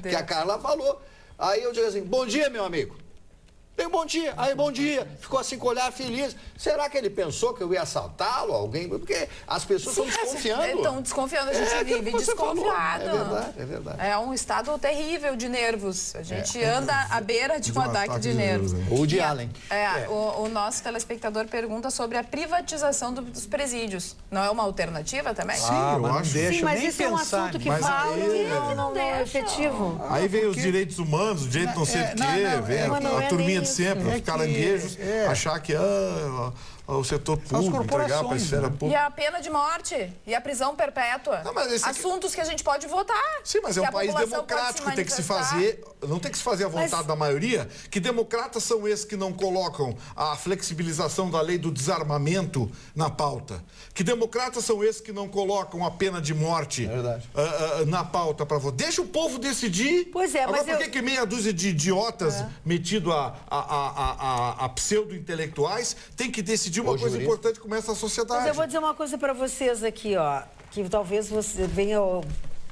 que a Carla falou? Aí eu digo assim, bom dia, meu amigo. Bem, bom dia. Aí, bom dia. Ficou assim com o olhar feliz. Será que ele pensou que eu ia assaltá-lo? Alguém? Porque as pessoas estão desconfiando. Estão desconfiando, a gente vive desconfiado. É verdade. É um estado terrível de nervos. A gente anda à beira de um ataque de nervos. Ou de Allen. O nosso telespectador pergunta sobre a privatização dos presídios. Não é uma alternativa também? Sim, eu acho. Sim, mas isso é um assunto que fala e não é efetivo. Aí vem os direitos humanos, o direito não sei o quê, vem a turminha de sempre, os caranguejos, achar que o setor público, entregar para a esfera pública. E a pena de morte, e a prisão perpétua. Não, assuntos que a gente pode votar. Sim, mas é um país democrático, tem que se fazer, não tem que se fazer a vontade da maioria. Que democratas são esses que não colocam a flexibilização da lei do desarmamento na pauta? Que democratas são esses que não colocam a pena de morte na pauta para votar? Deixa o povo decidir. Pois é, agora, mas por que meia dúzia de idiotas metido a pseudo-intelectuais tem que decidir uma coisa importante como essa sociedade? Mas eu vou dizer uma coisa para vocês aqui, ó, que talvez você venha...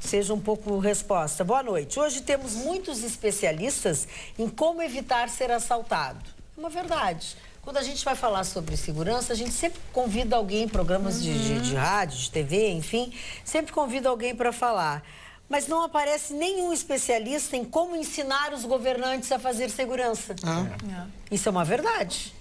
seja um pouco resposta. Boa noite. Hoje temos muitos especialistas em como evitar ser assaltado. Uma verdade. Quando a gente vai falar sobre segurança, a gente sempre convida alguém, programas de rádio, de TV, enfim, sempre convida alguém para falar. Mas não aparece nenhum especialista em como ensinar os governantes a fazer segurança. Isso é uma verdade.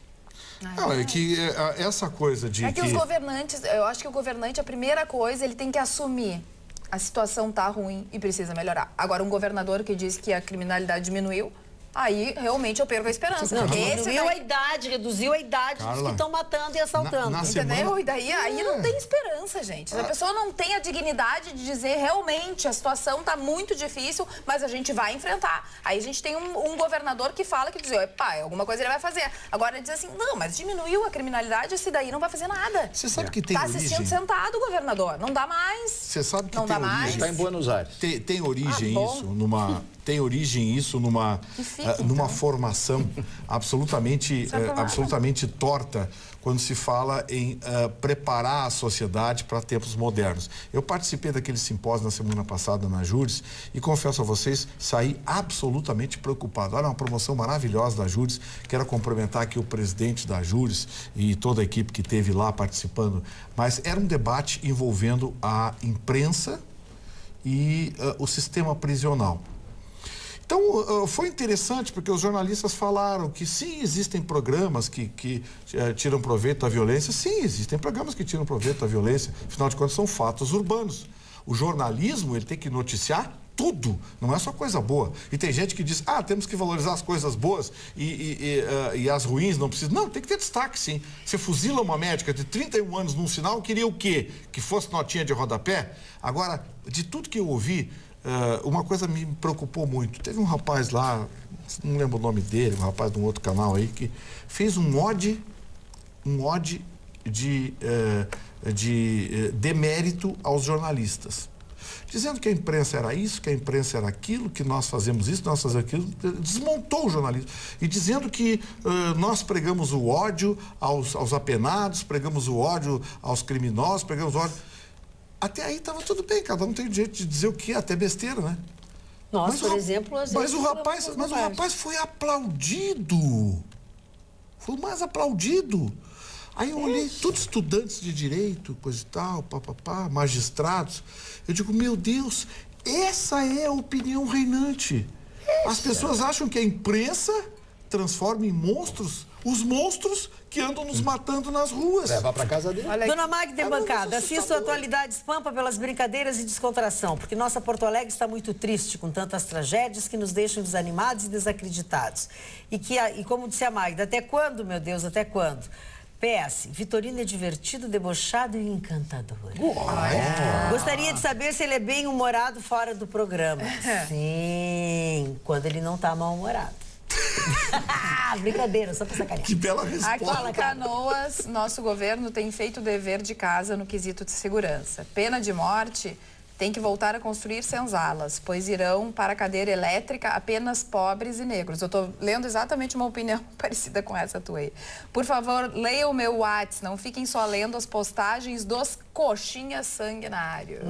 Não, é que essa coisa de... É que os governantes, eu acho que o governante, a primeira coisa, ele tem que assumir. A situação tá ruim e precisa melhorar. Agora, um governador que diz que a criminalidade diminuiu, aí realmente eu perco a esperança. Não, reduziu a idade Carla, dos que estão matando e assaltando. Entendeu? E daí aí não tem esperança, gente. Se a pessoa não tem a dignidade de dizer realmente a situação está muito difícil, mas a gente vai enfrentar. Aí a gente tem um governador que fala, que diz, alguma coisa ele vai fazer. Agora ele diz assim, não, mas diminuiu a criminalidade, esse daí não vai fazer nada. Você sabe que tem origem... Tá assistindo sentado, governador. Não dá mais. Você sabe que não tem dá origem. mais. Está em Buenos Aires. Tem origem isso numa... Tem origem isso numa formação absolutamente torta quando se fala em preparar a sociedade para tempos modernos. Eu participei daquele simpósio na semana passada na Júris e confesso a vocês, saí absolutamente preocupado. Olha, uma promoção maravilhosa da Júris. Quero cumprimentar aqui o presidente da Júris e toda a equipe que esteve lá participando. Mas era um debate envolvendo a imprensa e o sistema prisional. Então, foi interessante porque os jornalistas falaram que sim, existem programas que tiram proveito da violência. Sim, existem programas que tiram proveito da violência. Afinal de contas, são fatos urbanos. O jornalismo, ele tem que noticiar tudo, não é só coisa boa. E tem gente que diz, temos que valorizar as coisas boas e as ruins não precisam. Não, tem que ter destaque, sim. Você fuzila uma médica de 31 anos num sinal, queria o quê? Que fosse notinha de rodapé? Agora, de tudo que eu ouvi, uma coisa me preocupou muito. Teve um rapaz lá, não lembro o nome dele, um rapaz de um outro canal aí, que fez um ode de demérito aos jornalistas. Dizendo que a imprensa era isso, que a imprensa era aquilo, que nós fazemos isso, nós fazemos aquilo. Desmontou o jornalismo. E dizendo que nós pregamos o ódio aos apenados, pregamos o ódio aos criminosos, pregamos o ódio... Até aí estava tudo bem, cada um tem o direito de dizer o que é, até besteira, né? Nós, por exemplo, às vezes... Mas o rapaz foi aplaudido. Foi o mais aplaudido. Aí eu olhei, todos estudantes de direito, coisa e tal, magistrados. Eu digo, meu Deus, essa é a opinião reinante. As pessoas acham que a imprensa transforma em monstros os monstros que andam nos matando nas ruas. Levar para casa dele. Dona Magda Bancada, assista a Atualidades Pampa pelas brincadeiras e descontração, porque nossa Porto Alegre está muito triste com tantas tragédias que nos deixam desanimados e desacreditados. E como disse a Magda, até quando, meu Deus, até quando? PS, Vitorino é divertido, debochado e encantador. Gostaria de saber se ele é bem-humorado fora do programa. Sim, quando ele não está mal-humorado. Brincadeira, só pra sacanear. Que bela resposta. Aqui em Canoas, nosso governo tem feito o dever de casa no quesito de segurança. Pena de morte tem que voltar a construir senzalas, pois irão para a cadeira elétrica apenas pobres e negros. Eu estou lendo exatamente uma opinião parecida com essa tua aí. Por favor, leia o meu WhatsApp, não fiquem só lendo as postagens dos coxinhas sanguinários.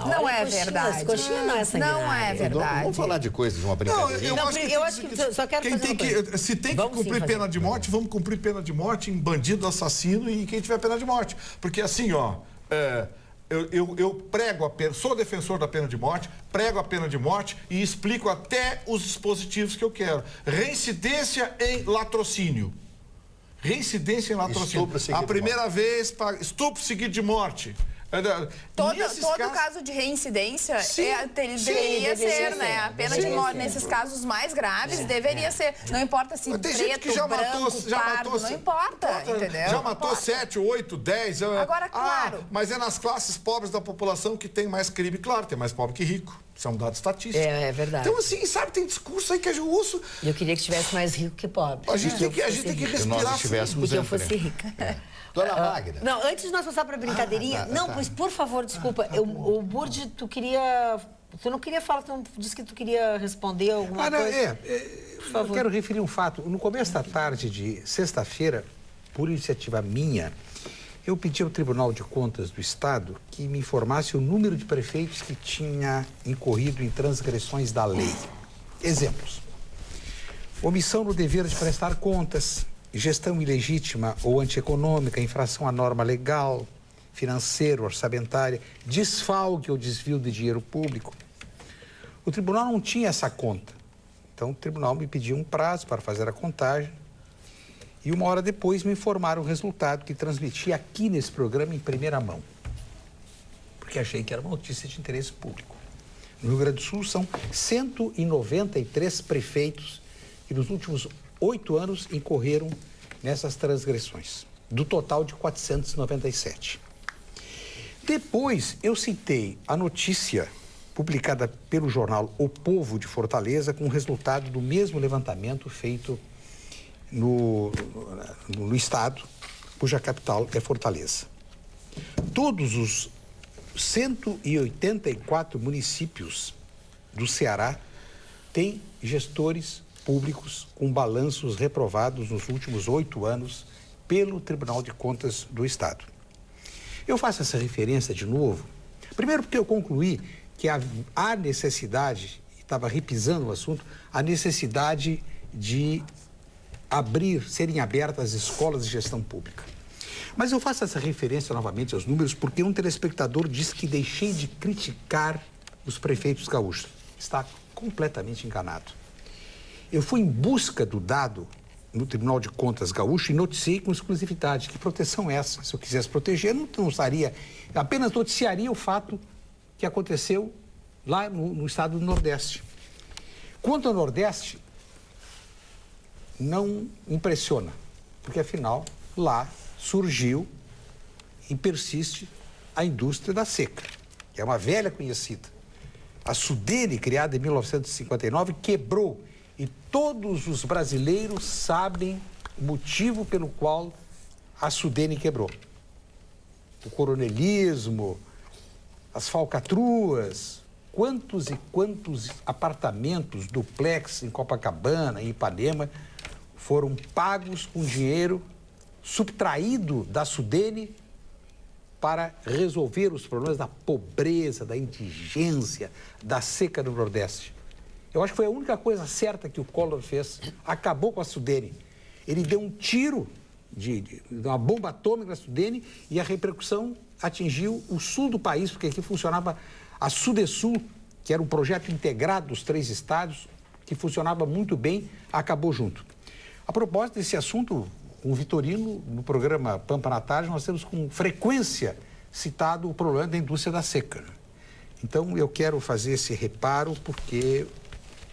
Não é verdade. Coxinha não é sanguinário. Não é verdade. Vamos falar de coisas de uma brincadeira. Eu acho que só quero fazer uma coisa. Se tem que cumprir pena de morte, vamos cumprir pena de morte em bandido, assassino e quem tiver pena de morte. Porque assim, eu prego a pena, sou defensor da pena de morte, prego a pena de morte e explico até os dispositivos que eu quero. Reincidência em latrocínio. Reincidência em latrocínio. A primeira vez, estupro seguido de morte. Todo caso de reincidência deveria ser, né? A pena de morte nesses casos mais graves deveria ser. Não importa se preto, branco, pardo, não importa, entendeu? Já matou 7, 8, 10. Agora, claro. Mas é nas classes pobres da população que tem mais crime. Claro, tem mais pobre que rico. Isso é um dado estatístico. É verdade. Então, assim, sabe, tem discurso aí que é justo. Eu queria que tivesse mais rico que pobre. A gente tem que respirar. Nós estivéssemos eu fosse rica. Dona Magda. Não, antes de nós passar para a brincadeirinha... Mas por favor, desculpa. O Burdi, tu não queria falar, tu disse que tu queria responder alguma coisa? Por favor. Eu quero referir um fato. No começo da tarde de sexta-feira, por iniciativa minha, eu pedi ao Tribunal de Contas do Estado que me informasse o número de prefeitos que tinha incorrido em transgressões da lei. Exemplos: omissão no dever de prestar contas, gestão ilegítima ou antieconômica, infração à norma legal, financeira, orçamentária, desfalque ou desvio de dinheiro público. O tribunal não tinha essa conta. Então, o tribunal me pediu um prazo para fazer a contagem e 1 hora depois me informaram o resultado que transmiti aqui nesse programa em primeira mão, porque achei que era uma notícia de interesse público. No Rio Grande do Sul são 193 prefeitos que nos últimos 8 anos incorreram nessas transgressões, do total de 497. Depois, eu citei a notícia publicada pelo jornal O Povo de Fortaleza com o resultado do mesmo levantamento feito no estado, cuja capital é Fortaleza. Todos os 184 municípios do Ceará têm gestores públicos com balanços reprovados nos últimos 8 anos pelo Tribunal de Contas do Estado. Eu faço essa referência de novo, primeiro porque eu concluí que há necessidade, estava repisando o assunto, a necessidade de serem abertas as escolas de gestão pública. Mas eu faço essa referência novamente aos números porque um telespectador disse que deixei de criticar os prefeitos gaúchos. Está completamente enganado. Eu fui em busca do dado no Tribunal de Contas gaúcho e noticiei com exclusividade. Que proteção é essa? Se eu quisesse proteger, não estaria... Apenas noticiaria o fato que aconteceu lá no estado do Nordeste. Quanto ao Nordeste, não impressiona, porque afinal lá surgiu e persiste a indústria da seca, que é uma velha conhecida. A Sudene, criada em 1959, quebrou e todos os brasileiros sabem o motivo pelo qual a Sudene quebrou. O coronelismo, as falcatruas, quantos e quantos apartamentos, duplex em Copacabana, em Ipanema, foram pagos com dinheiro subtraído da Sudene para resolver os problemas da pobreza, da indigência, da seca no Nordeste. Eu acho que foi a única coisa certa que o Collor fez. Acabou com a Sudene. Ele deu um tiro de uma bomba atômica na Sudene e a repercussão atingiu o sul do país, porque aqui funcionava a Sudesul, que era um projeto integrado dos 3 estados, que funcionava muito bem, acabou junto. A propósito desse assunto, com o Vitorino, no programa Pampa na Tarde, nós temos com frequência citado o problema da indústria da seca. Então, eu quero fazer esse reparo porque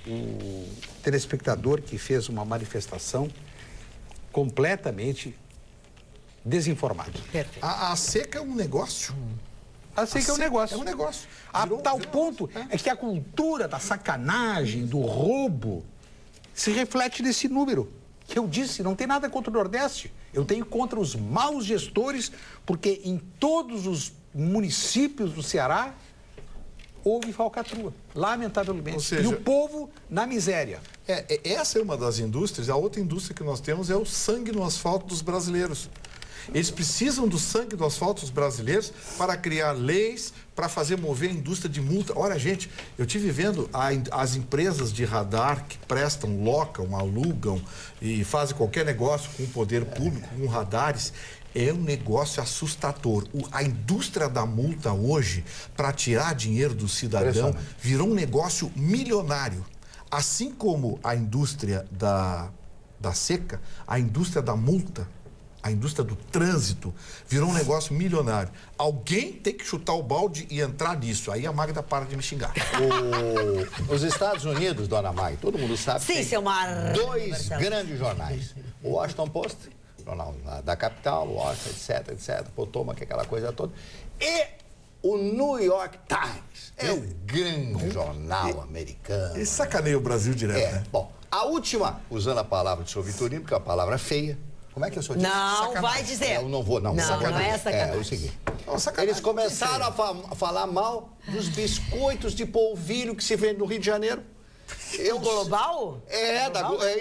o telespectador que fez uma manifestação completamente desinformado. A seca é um negócio. A seca é um negócio. É um negócio. A tal ponto é que a cultura da sacanagem, do roubo, se reflete nesse número. Que eu disse, não tem nada contra o Nordeste. Eu tenho contra os maus gestores, porque em todos os municípios do Ceará houve falcatrua, lamentavelmente. Ou seja, e o povo na miséria. Essa é uma das indústrias. A outra indústria que nós temos é o sangue no asfalto dos brasileiros. Eles precisam do sangue do asfalto dos brasileiros para criar leis, para fazer mover a indústria de multa. Olha, gente, eu estive vendo as empresas de radar que prestam, locam, alugam e fazem qualquer negócio com o poder público, com radares. É um negócio assustador. A indústria da multa hoje, para tirar dinheiro do cidadão, virou um negócio milionário. Assim como a indústria da seca, a indústria da multa a indústria do trânsito virou um negócio milionário. Alguém tem que chutar o balde e entrar nisso. Aí a Magda para de me xingar. Os Estados Unidos, dona Magda, todo mundo sabe que tem dois grandes jornais. O Washington Post, jornal da capital, Washington, etc, Potomac, aquela coisa toda. E o New York Times. É o grande jornal americano. E sacaneia o Brasil direto, né? Bom, a última, usando a palavra de Sr. Vitorino, que é uma palavra feia. Como é que eu sou disso? Não, sacanagem. Vai dizer. Eu não vou, não. Não, não é sacanagem. É o seguinte. Eles começaram a falar mal dos biscoitos de polvilho que se vende no Rio de Janeiro. O Global?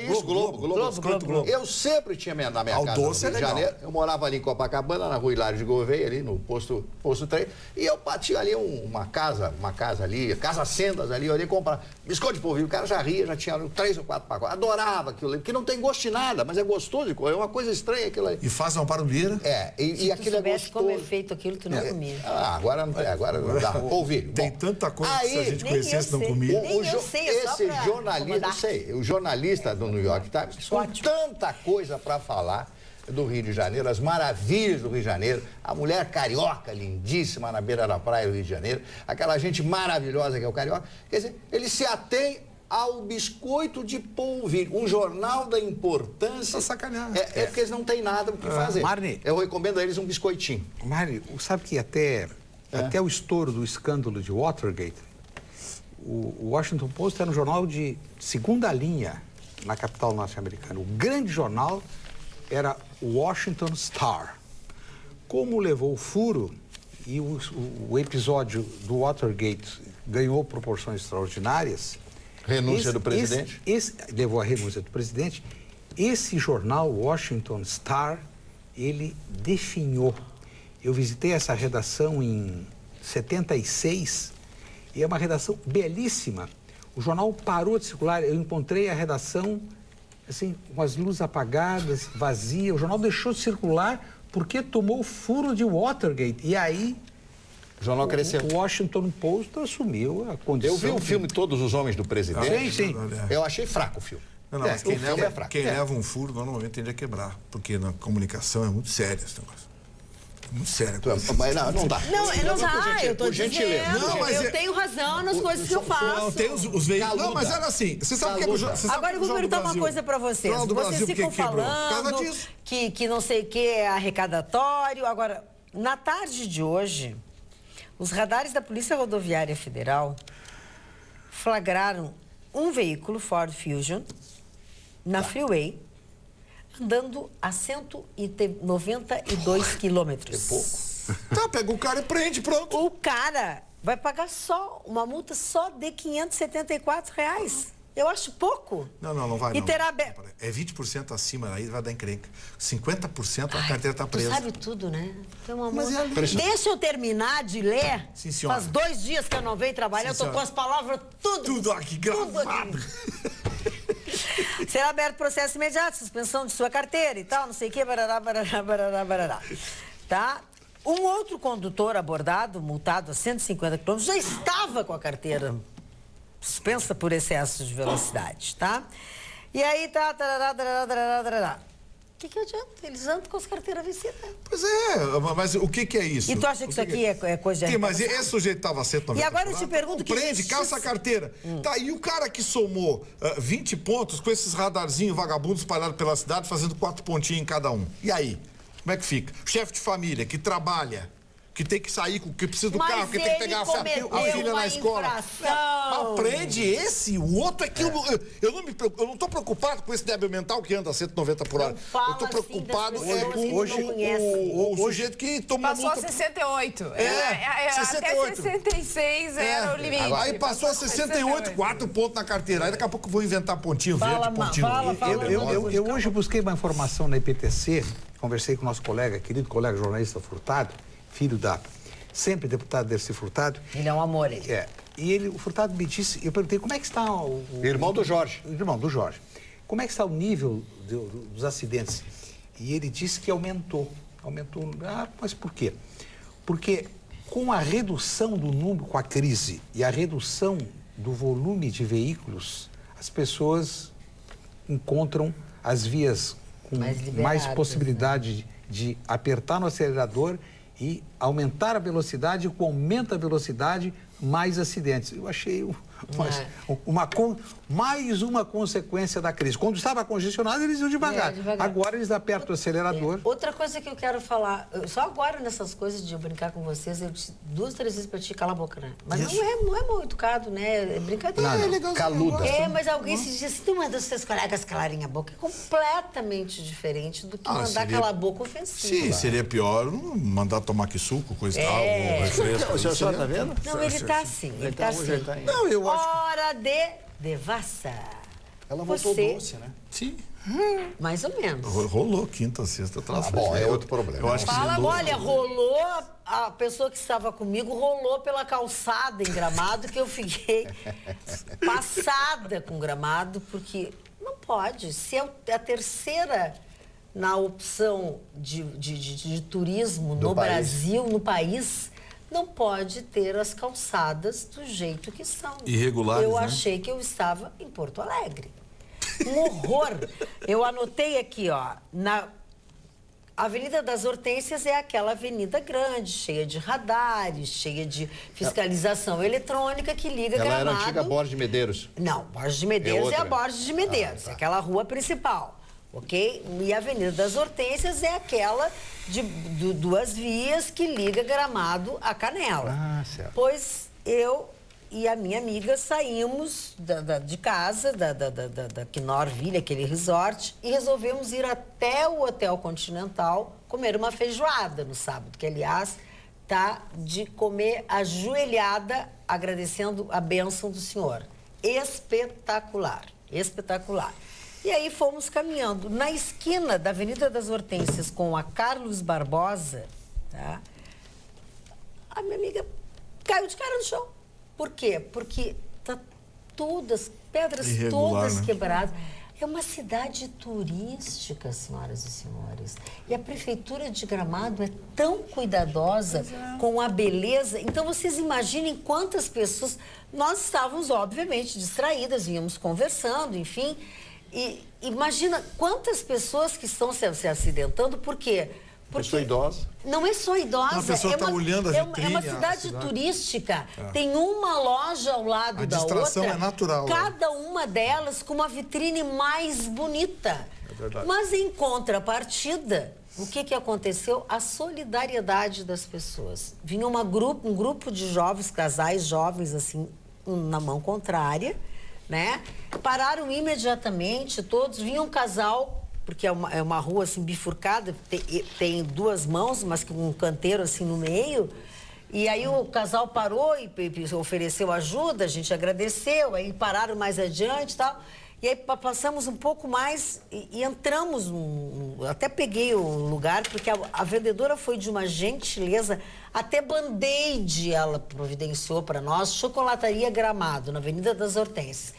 Isso, Globo. Eu sempre tinha na minha casa no Rio de Janeiro. Eu morava ali em Copacabana, na rua Hilário de Gouveia, ali no posto 3. E eu batia ali uma casa ali, Casa Sendas ali, eu ia comprar biscoito de polvilho. O cara já ria, já tinha 3 ou 4 pacotes. Adorava aquilo ali, porque não tem gosto de nada, mas é gostoso, é uma coisa estranha aquilo ali. E faz uma barulheira. E aquilo é gostoso. Como é feito aquilo, tu não comia. Agora não dá. Polvilho. Tem tanta coisa que se a gente conhecesse não comia. O jornalista do New York Times, com tanta coisa para falar do Rio de Janeiro, as maravilhas do Rio de Janeiro, a mulher carioca lindíssima na beira da praia do Rio de Janeiro, aquela gente maravilhosa que é o carioca, quer dizer, ele se atém ao biscoito de polvilho, um jornal da importância. Sacanear. Porque eles não têm nada o que fazer. Marni, eu recomendo a eles um biscoitinho. Marni, sabe que até o estouro do escândalo de Watergate, o Washington Post era um jornal de segunda linha na capital norte-americana. O grande jornal era o Washington Star. Como levou o furo e o episódio do Watergate ganhou proporções extraordinárias... Renúncia do presidente? Levou a renúncia do presidente. Esse jornal, Washington Star, ele definhou. Eu visitei essa redação em 76... E é uma redação belíssima. O jornal parou de circular. Eu encontrei a redação, assim, com as luzes apagadas, vazia. O jornal deixou de circular porque tomou o furo de Watergate. E aí... O jornal cresceu. O Washington Post assumiu a condição... Eu vi o filme Todos os Homens do Presidente. Sim. Eu achei fraco o filme. Não, mas quem leva um furo normalmente tende a quebrar. Porque na comunicação é muito sério esse negócio. Muito sério. Mas não dá. Não dá, eu tô dizendo. Eu tenho razão nas coisas que eu faço. Tem os veículos. Não, mas era assim. Você sabe que agora eu vou perguntar uma coisa pra vocês. Vocês ficam falando que não sei o que é arrecadatório. Agora, na tarde de hoje, os radares da Polícia Rodoviária Federal flagraram um veículo Ford Fusion na Freeway, andando a 192 quilômetros. É pouco. Tá, pega o cara e prende, pronto. O cara vai pagar só uma multa só de R$574. Eu acho pouco. Não vai e não. Terá... É 20% acima, aí vai dar encrenca. 50% a carteira tá presa. Tu sabe tudo, né? Deixa eu terminar de ler. Sim, senhora. Faz 2 dias que eu não venho trabalhar, eu tô com as palavras tudo aqui gravado. Será aberto processo imediato, suspensão de sua carteira e tal, não sei o que, barará. Tá? Um outro condutor abordado, multado a 150 km, já estava com a carteira suspensa por excesso de velocidade, tá? E aí tá, o que adianta? Eles andam com as carteiras vencidas. Pois é, mas o que é isso? E tu acha que isso aqui é coisa de... Mas esse sujeito estava 190. E agora eu te pergunto que... Prende, caça a carteira. Tá, e o cara que somou 20 pontos com esses radarzinhos vagabundos espalhados pela cidade, fazendo 4 pontinhos em cada um. E aí? Como é que fica? O chefe de família que trabalha, que tem que sair, que precisa do carro, que tem que pegar a filha na escola. Aprende esse, o outro é que eu não tô preocupado com esse débil mental que anda a 190 por hora. Eu tô preocupado com o jeito que toma multa. Passou a 68. 68. Até 66 era o limite. Aí passou a 68, 4 pontos na carteira. Aí daqui a pouco eu vou inventar pontinho verde, pontinho... Eu hoje busquei uma informação na IPTC, conversei com o nosso querido colega jornalista Furtado, filho da sempre deputado Dercy Furtado. Ele é um amor, ele. E o Furtado me disse, eu perguntei, como é que está o irmão do Jorge. Irmão do Jorge. Como é que está o nível dos acidentes? E ele disse que aumentou. Mas por quê? Porque com a redução do número, com a crise e a redução do volume de veículos, as pessoas encontram as vias com mais possibilidade de apertar no acelerador e aumentar a velocidade, e com aumento da velocidade, mais acidentes. Eu achei mais uma consequência da crise. Quando estava congestionado, eles iam devagar. Agora eles apertam o acelerador. Outra coisa que eu quero falar, só agora nessas coisas de eu brincar com vocês, eu disse 2, 3 vezes pra te calar a boca, né? Mas não é mal educado, né? É brincadeira. Não, é legal. Caluda. Mas alguém se diz assim, tu manda os seus colegas calarem a boca. É completamente diferente do que mandar calar a boca ofensiva. Sim, seria pior mandar tomar que suco, coisa e tal, ou refresco. O senhor tá vendo? Não, ele tá assim, ele tá assim. Não, eu acho... Hora de devassa. Ela voltou doce, né? Sim. Mais ou menos. Rolou quinta, sexta, atrás. Bom, é outro problema. Eu acho que olha, rolou, a pessoa que estava comigo rolou pela calçada em Gramado, que eu fiquei passada com Gramado, porque não pode. Se é a terceira na opção de turismo no Brasil, no país, não pode ter as calçadas do jeito que são. Irregulares, Eu achei que eu estava em Porto Alegre. Um horror. Eu anotei aqui, ó, na Avenida das Hortênsias é aquela avenida grande, cheia de radares, cheia de fiscalização eletrônica que liga Gramado. Ela era a antiga Borges de Medeiros. Não, Borges de Medeiros é a Borges de Medeiros, é aquela rua principal. Ok? E a Avenida das Hortênsias é aquela de 2 vias que liga Gramado a Canela. Ah, certo. Pois eu e a minha amiga saímos de casa, da Knorr Ville, aquele resort, e resolvemos ir até o Hotel Continental comer uma feijoada no sábado, que, aliás, tá de comer ajoelhada, agradecendo a bênção do senhor. Espetacular, espetacular. E aí fomos caminhando. Na esquina da Avenida das Hortênsias com a Carlos Barbosa, tá? A minha amiga caiu de cara no chão. Por quê? Porque tá todas, pedras todas quebradas. É uma cidade turística, senhoras e senhores. E a Prefeitura de Gramado é tão cuidadosa com a beleza. Então, vocês imaginem quantas pessoas... Nós estávamos, obviamente, distraídas, vínhamos conversando, enfim... E imagina quantas pessoas que estão se acidentando, por quê? Porque pessoa idosa. Não é só idosa, a pessoa está olhando a vitrine, é uma cidade turística. Tem uma loja ao lado da outra. A distração é natural. Cada uma delas com uma vitrine mais bonita. É verdade. Mas em contrapartida, o que aconteceu? A solidariedade das pessoas. Vinha um grupo de jovens, casais jovens, assim, na mão contrária, né? Pararam imediatamente, todos, vinha um casal, porque é uma rua assim bifurcada, tem 2 mãos, mas com um canteiro assim no meio, e aí o casal parou e ofereceu ajuda, a gente agradeceu, aí pararam mais adiante e tal, e aí passamos um pouco mais e entramos, até peguei o lugar, porque a vendedora foi de uma gentileza, até band-aid ela providenciou para nós, Chocolataria Gramado, na Avenida das Hortênsias.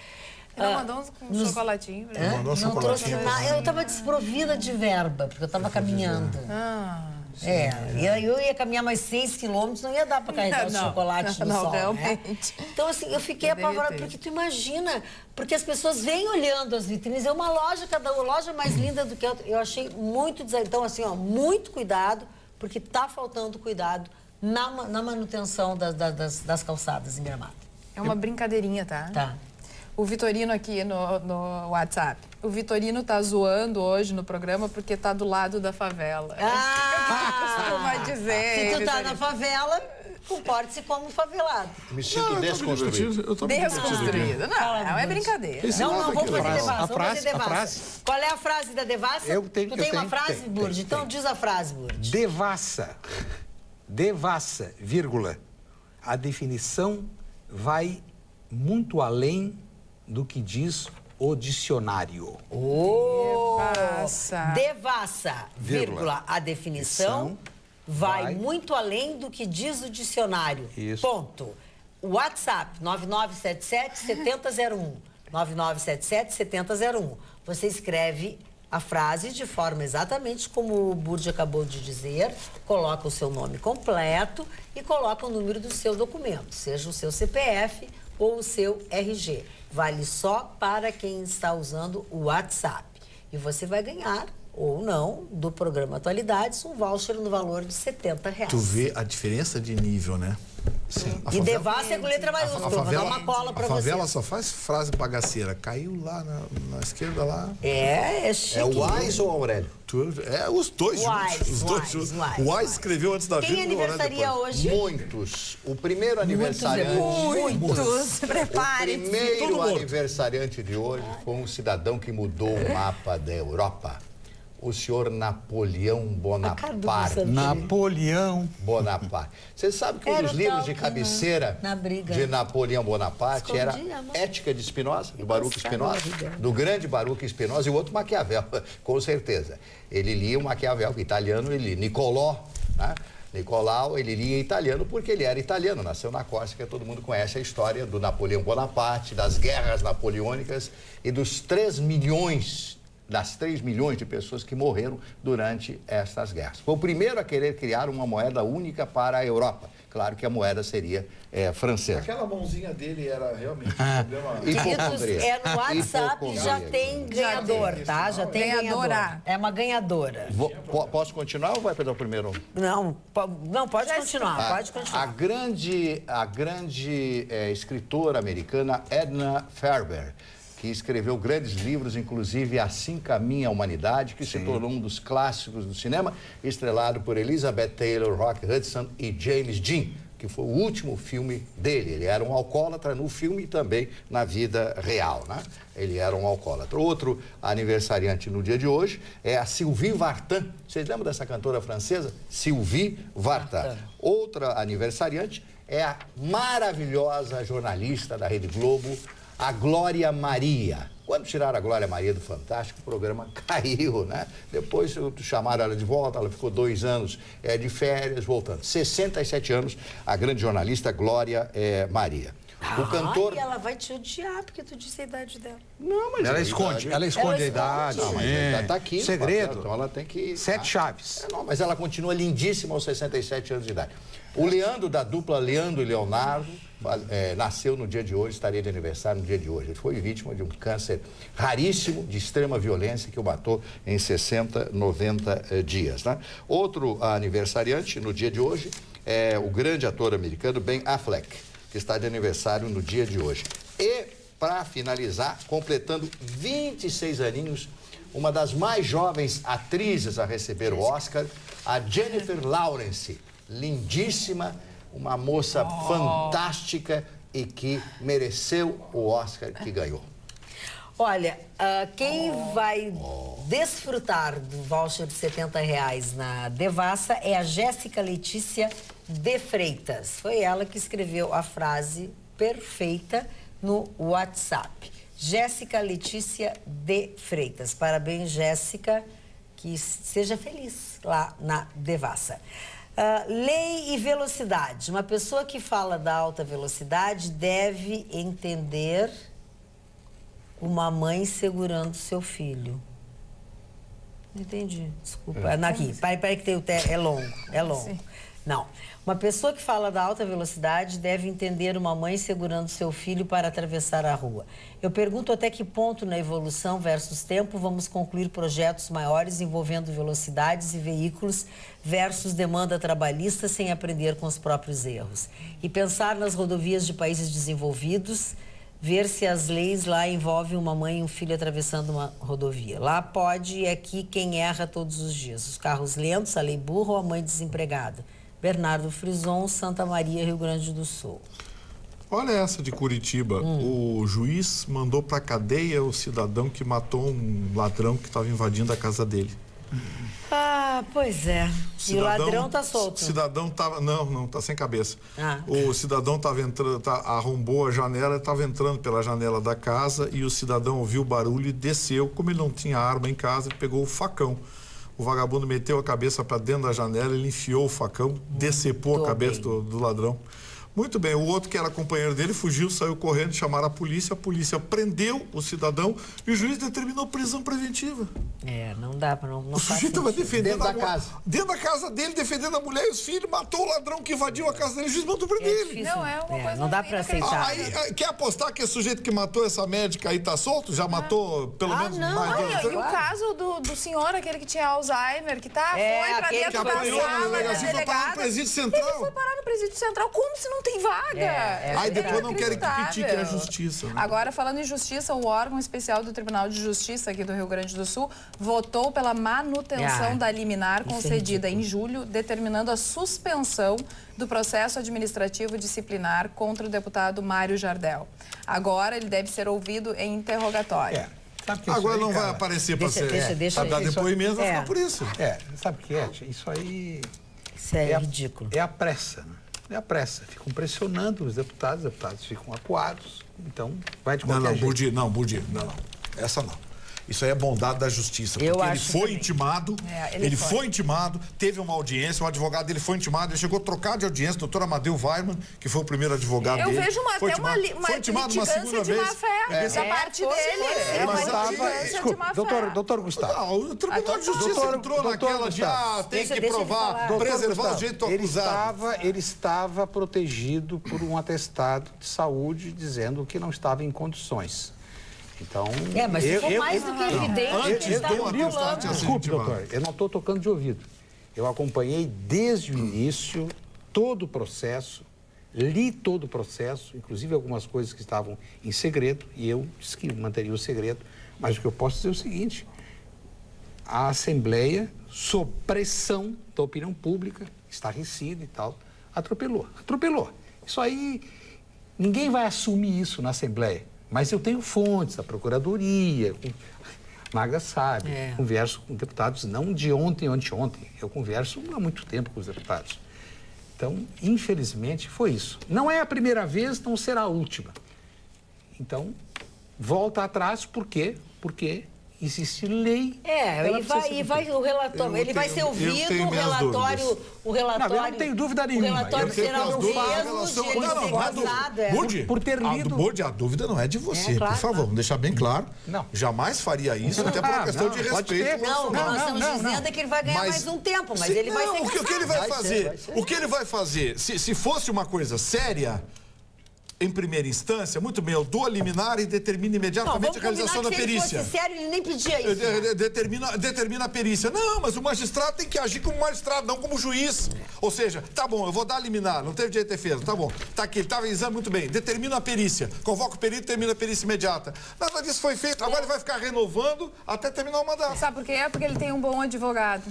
Ela mandou um chocolatinho. Mandou um chocolatinho. Eu estava desprovida de verba, porque eu estava caminhando. E aí eu ia caminhar mais 6 quilômetros, não ia dar para carregar o chocolate no sol, realmente. Né? Então, assim, eu fiquei apavorada, porque tu imagina, porque as pessoas vêm olhando as vitrines, é uma loja, cada loja mais linda do que a outra. Eu achei muito então, assim, ó, muito cuidado, porque está faltando cuidado na manutenção das calçadas em Gramado. É uma brincadeirinha, tá? Tá. O Vitorino aqui no WhatsApp. O Vitorino tá zoando hoje no programa porque tá do lado da favela. Costuma dizer. Se tu tá na favela, comporte-se como um favelado. Me sinto desconstruído. Desconstruído. Não é brincadeira. Não vou fazer devassa. Qual é a frase da devassa? Tu tem uma frase, Burdi? Então diz a frase, Burdi. Devassa, vírgula. A definição vai muito além do que diz o dicionário. Devassa, vírgula, a definição vai muito além do que diz o dicionário. Isso. Ponto. WhatsApp, 9977-7001. 9977-7001. Você escreve a frase de forma exatamente como o Burdi acabou de dizer, coloca o seu nome completo e coloca o número do seu documento, seja o seu CPF ou o seu RG. Vale só para quem está usando o WhatsApp. E você vai ganhar ou não, do programa Atualidades, um voucher no valor de R$70. Tu vê a diferença de nível, né? Sim. E Devassa é com letra maiúscula, vou dar uma cola pra você. A favela só faz frase bagaceira. Caiu lá na esquerda lá. É chique. É o Wise ou o Aurélio? Os dois juntos. O Wise escreveu antes da vida. Quem aniversaria hoje? Muitos. O primeiro aniversariante... Muitos. Prepare-se. O primeiro aniversariante de hoje foi um cidadão que mudou o mapa da Europa. O senhor Napoleão Bonaparte. Napoleão Bonaparte. Você sabe que um dos livros de cabeceira de Napoleão Bonaparte era Ética de Spinoza, do Baruch Spinoza, do grande Baruch Spinoza, e o outro Maquiavel, com certeza. Ele lia o Maquiavel, italiano, ele lia Nicolò, né? Nicolau, ele lia italiano porque ele era italiano, nasceu na Córcega, todo mundo conhece a história do Napoleão Bonaparte, das guerras napoleônicas e dos 3 milhões de pessoas que morreram durante estas guerras. Foi o primeiro a querer criar uma moeda única para a Europa. Claro que a moeda seria francesa. Aquela mãozinha dele era realmente um problema. No WhatsApp já tem ganhador, tá? Já tem ganhadora. É uma ganhadora. Posso continuar ou vai pegar o primeiro? Não, pode continuar, pode continuar. A grande escritora americana Edna Ferber, que escreveu grandes livros, inclusive Assim Caminha a Humanidade, que se tornou um dos clássicos do cinema, estrelado por Elizabeth Taylor, Rock Hudson e James Dean, que foi o último filme dele. Ele era um alcoólatra no filme e também na vida real, né? Ele era um alcoólatra. Outro aniversariante no dia de hoje é a Sylvie Vartan. Vocês lembram dessa cantora francesa? Sylvie Vartan. Outra aniversariante é a maravilhosa jornalista da Rede Globo, a Glória Maria. Quando tiraram a Glória Maria do Fantástico, o programa caiu, né? Depois chamaram ela de volta, ela ficou 2 anos de férias, voltando. 67 anos, a grande jornalista Glória Maria. O cantor... ela vai te odiar, porque tu disse a idade dela. Não, mas ela esconde a idade. Não, mas ela tá aqui. Segredo. Então ela tem que... 7 chaves. Não, mas ela continua lindíssima aos 67 anos de idade. O Leandro, da dupla Leandro e Leonardo, nasceu no dia de hoje, estaria de aniversário no dia de hoje. Ele foi vítima de um câncer raríssimo, de extrema violência, que o matou em 60, 90 dias. Né? Outro aniversariante no dia de hoje é o grande ator americano Ben Affleck, que está de aniversário no dia de hoje. E, para finalizar, completando 26 aninhos, uma das mais jovens atrizes a receber o Oscar, a Jennifer Lawrence, lindíssima, uma moça fantástica e que mereceu o Oscar que ganhou. Olha, quem vai desfrutar do voucher de R$70 na Devassa é a Jéssica Letícia de Freitas. Foi ela que escreveu a frase perfeita no WhatsApp. Jéssica Letícia de Freitas. Parabéns, Jéssica, que seja feliz lá na Devassa. Lei e velocidade. Uma pessoa que fala da alta velocidade deve entender uma mãe segurando seu filho. Não entendi, desculpa. Aqui, peraí que tem o é longo. Sim. Não. Uma pessoa que fala da alta velocidade deve entender uma mãe segurando seu filho para atravessar a rua. Eu pergunto até que ponto na evolução versus tempo vamos concluir projetos maiores envolvendo velocidades e veículos versus demanda trabalhista sem aprender com os próprios erros. E pensar nas rodovias de países desenvolvidos, ver se as leis lá envolvem uma mãe e um filho atravessando uma rodovia. Lá pode e aqui quem erra todos os dias. Os carros lentos, a lei burra ou a mãe desempregada. Bernardo Frison, Santa Maria, Rio Grande do Sul. Olha essa de Curitiba. O juiz mandou para a cadeia o cidadão que matou um ladrão que estava invadindo a casa dele. Pois é. E o ladrão tá solto. O cidadão tava... Não, tá sem cabeça. O cidadão tava entrando, arrombou a janela, estava entrando pela janela da casa e o cidadão ouviu o barulho e desceu. Como ele não tinha arma em casa, ele pegou o facão. O vagabundo meteu a cabeça para dentro da janela, ele enfiou o facão, decepou a cabeça do ladrão. Muito bem, o outro que era companheiro dele fugiu, saiu correndo, chamaram a polícia prendeu o cidadão e o juiz determinou prisão preventiva. Não dá para não. O sujeito estava defendendo dentro da casa. Dentro da casa dele, defendendo a mulher e os filhos, matou o ladrão que invadiu a casa dele, o juiz mandou prender ele. Não, é uma coisa. Não dá para aceitar. Aí, quer apostar que esse sujeito que matou essa médica aí tá solto? Já matou pelo menos mais E o caso do senhor, aquele que tinha Alzheimer, que foi pra dentro da sala, foi parar no presídio central. Ele foi parar no presídio central, como se não tem vaga? Aí depois não querem que critique a justiça. Né? Agora, falando em justiça, o órgão especial do Tribunal de Justiça aqui do Rio Grande do Sul votou pela manutenção da liminar concedida em julho, determinando a suspensão do processo administrativo disciplinar contra o deputado Mário Jardel. Agora ele deve ser ouvido em interrogatório. Agora não vai aparecer para dar depoimento, vai ficar por isso. Sabe o que é? Isso aí... Isso é ridículo. É a pressa, né? É a pressa. Ficam pressionando os deputados ficam acuados. Então, vai de qualquer jeito. Não. Essa não. Isso aí é bondade da justiça. Porque ele foi intimado, ele foi intimado, teve uma audiência, o advogado dele foi intimado, ele chegou a trocar de audiência, o doutor Amadeu Weiman, que foi o primeiro advogado dele. Eu vejo foi intimado uma segunda vez. Essa parte dele. Doutor Gustavo. O Tribunal de Justiça entrou naquela de tem que provar, preservar o direito do acusado. Ele estava protegido por um atestado de saúde dizendo que não estava em condições. Então, mas ficou mais do que evidente que ele está violando. Desculpe, doutor, eu não estou tocando de ouvido. Eu acompanhei desde o início todo o processo, li todo o processo, inclusive algumas coisas que estavam em segredo, e eu disse que manteria o segredo. Mas o que eu posso dizer é o seguinte: a Assembleia, sob pressão da opinião pública, estarrecida e tal, atropelou. Isso aí, ninguém vai assumir isso na Assembleia. Mas eu tenho fontes da Procuradoria, Magda sabe, converso com deputados não de ontem ou anteontem, eu converso há muito tempo com os deputados. Então, infelizmente, foi isso. Não é a primeira vez, não será a última. Então, volta atrás, por quê? Porque existe lei. O relatório, ele vai ser ouvido, o relatório... Não, eu não tenho dúvida nenhuma. O relatório será o mesmo por ter lido... A dúvida não é de você, por favor, vamos deixar bem claro. Não. Jamais faria isso, até por uma questão de respeito. Não, nós estamos dizendo é que ele vai ganhar mais um tempo, mas ele vai ser o que ele vai fazer? O que ele vai fazer? Se fosse uma coisa séria... Em primeira instância, muito bem, eu dou a liminar e determino imediatamente a realização da perícia. Se ele fosse sério, ele nem pedia isso. Determina a perícia. Não, mas o magistrado tem que agir como magistrado, não como juiz. Ou seja, tá bom, eu vou dar a liminar, não teve direito de defesa, tá bom. Tá aqui, ele estava em exame, muito bem. Determina a perícia, convoca o perito e termina a perícia imediata. Nada disso foi feito, agora ele vai ficar renovando até terminar o mandato. Sabe por quê? Porque ele tem um bom advogado.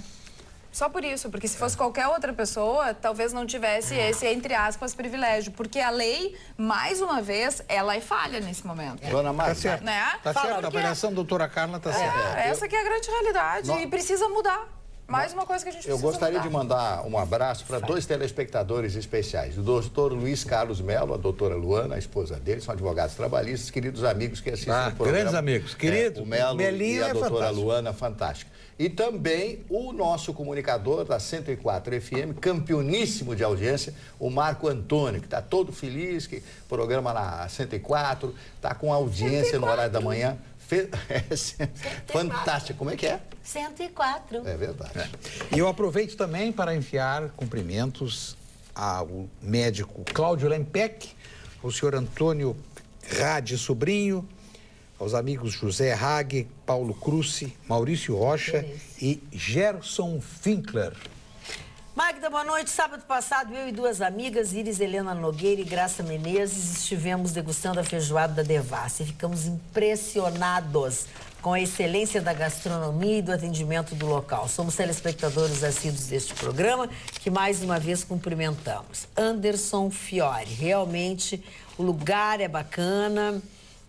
Só por isso, porque se fosse qualquer outra pessoa, talvez não tivesse esse, entre aspas, privilégio. Porque a lei, mais uma vez, ela é falha nesse momento. Dona Márcia, tá certo, né? Tá certo, a avaliação da doutora Carla tá certa. Essa que é a grande realidade e precisa mudar. Mais uma coisa que a gente precisa Eu gostaria mudar. de mandar um abraço para dois telespectadores especiais. O doutor Luiz Carlos Melo, a doutora Luana, a esposa dele, são advogados trabalhistas, queridos amigos que assistem o programa. Grandes amigos, queridos. O Melo Melinho e a doutora fantástico. Luana, fantástica. E também o nosso comunicador da 104 FM, campeoníssimo de audiência, o Marco Antônio, que está todo feliz, que programa na 104, está com audiência 104. No horário da manhã. Fantástico. Como é que é? 104. É verdade. E eu aproveito também para enviar cumprimentos ao médico Cláudio Lempec, ao senhor Antônio Rade Sobrinho, aos amigos José Hague, Paulo Cruci, Maurício Rocha e Gerson Finkler. Magda, boa noite. Sábado passado, eu e duas amigas, Iris Helena Nogueira e Graça Menezes, estivemos degustando a feijoada da Devassa e ficamos impressionados com a excelência da gastronomia e do atendimento do local. Somos telespectadores assíduos deste programa, que mais uma vez cumprimentamos. Anderson Fiore, realmente o lugar é bacana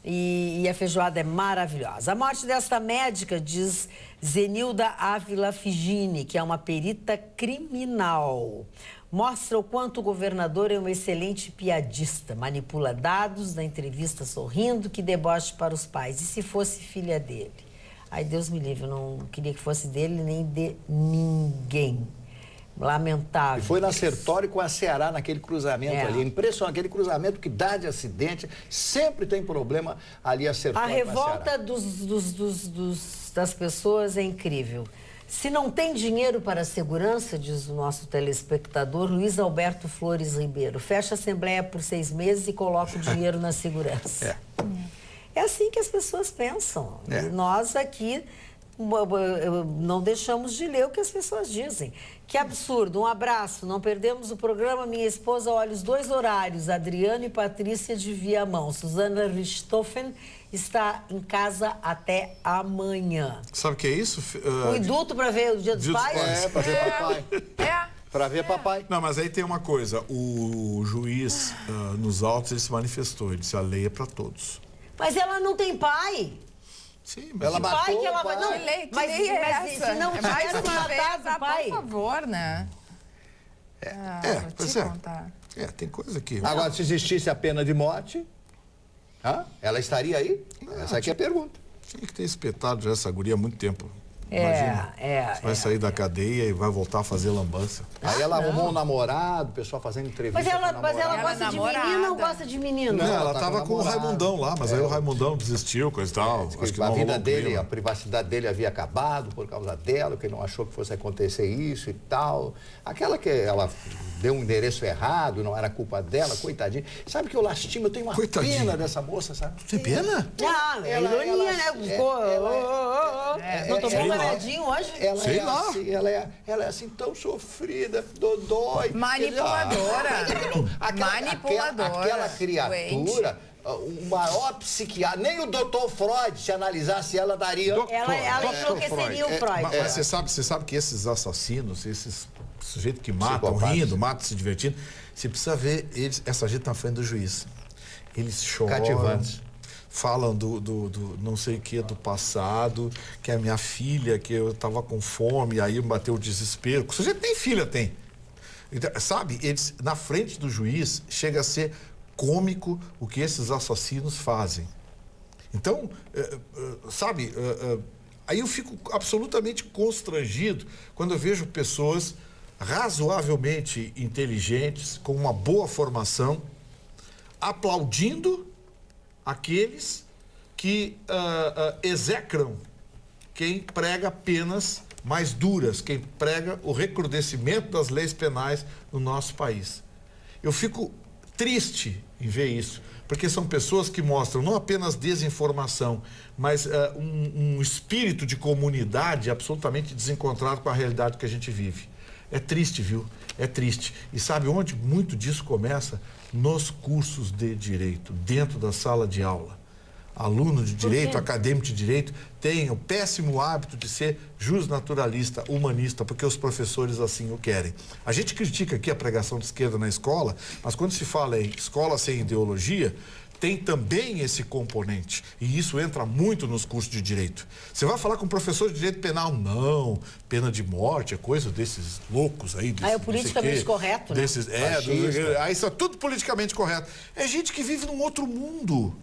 e a feijoada é maravilhosa. A morte desta médica, diz Zenilda Ávila Figini, que é uma perita criminal, mostra o quanto o governador é um excelente piadista, manipula dados, na entrevista sorrindo, que deboche para os pais. E se fosse filha dele? Ai, Deus me livre, eu não queria que fosse dele nem de ninguém. Lamentável. E foi na Sertório com a Ceará, naquele cruzamento ali. Impressionante, aquele cruzamento que dá de acidente, sempre tem problema ali a Sertório. A revolta das pessoas é incrível. Se não tem dinheiro para a segurança, diz o nosso telespectador Luiz Alberto Flores Ribeiro, fecha a Assembleia por 6 meses e coloca o dinheiro na segurança. É assim que as pessoas pensam. E nós aqui não deixamos de ler o que as pessoas dizem. Que absurdo. Um abraço. Não perdemos o programa. Minha esposa olha os 2 horários. Adriano e Patrícia de Viamão. Suzana Richthofen está em casa até amanhã. Sabe o que é isso? O induto para ver o Dia dos Pais? Para ver papai. Para ver papai. Não, mas aí tem uma coisa. O juiz, nos autos, ele se manifestou. Ele disse, a lei é para todos. Mas ela não tem pai. Sim, mas ela matou que ela o pai. Não, mas se não tivesse matado o pai... Por favor, né? Pois é. Tem coisa aqui. Agora, se existisse a pena de morte, ela estaria aí? Essa aqui é a pergunta. Tinha que ter espetado já essa guria há muito tempo. Imagina, você vai sair da cadeia e vai voltar a fazer lambança. Aí ela arrumou um namorado, o pessoal fazendo entrevista. Mas ela gosta de menino ou gosta de menino? Não, ela estava com o Raimundão lá, mas aí o Raimundão desistiu, coisa e tal. Acho que a vida dele, a privacidade dele havia acabado por causa dela, que ele não achou que fosse acontecer isso e tal. Aquela que ela deu um endereço errado, não era culpa dela, coitadinha. Sabe que eu lastimo, eu tenho uma pena dessa moça, sabe? Tem pena? É ironia, né? Não tomou remedinho hoje? Ela é assim tão sofrida, dodói. Manipuladora. Aquela criatura, o maior psiquiatra, nem o doutor Freud, se analisasse ela, daria... Ela enlouqueceria o Freud. Mas você sabe que esses assassinos, esses sujeitos que matam, rindo, matam se divertindo, você precisa ver eles, essa gente na frente do juiz. Eles choram. Cativantes. Falam do não sei o que, do passado, que a minha filha, que eu estava com fome, aí me bateu o desespero. O sujeito nem filha tem. Então, sabe, eles, na frente do juiz, chega a ser cômico o que esses assassinos fazem. Então, sabe, aí eu fico absolutamente constrangido quando eu vejo pessoas razoavelmente inteligentes, com uma boa formação, aplaudindo aqueles que execram quem prega penas mais duras, quem prega o recrudescimento das leis penais no nosso país. Eu fico triste em ver isso, porque são pessoas que mostram não apenas desinformação, mas um espírito de comunidade absolutamente desencontrado com a realidade que a gente vive. É triste, viu? É triste. E sabe onde muito disso começa? Nos cursos de direito, dentro da sala de aula. Aluno de direito, acadêmico de direito, tem o péssimo hábito de ser justnaturalista, humanista, porque os professores assim o querem. A gente critica aqui a pregação de esquerda na escola, mas quando se fala em escola sem ideologia, tem também esse componente. E isso entra muito nos cursos de direito. Você vai falar com um professor de direito penal? Não, pena de morte é coisa desses loucos aí. É o politicamente correto, né? Aí isso é tudo politicamente correto. É gente que vive num outro mundo.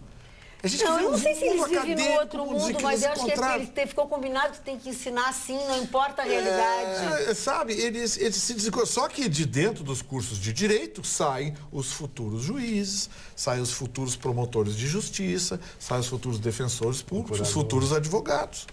Não, eu não sei se eles vivem no outro mundo, mas eu acho que ficou combinado que tem que ensinar assim, não importa a realidade. Sabe, eles se desencontram. Só que de dentro dos cursos de direito saem os futuros juízes, saem os futuros promotores de justiça, saem os futuros defensores públicos, os futuros advogados.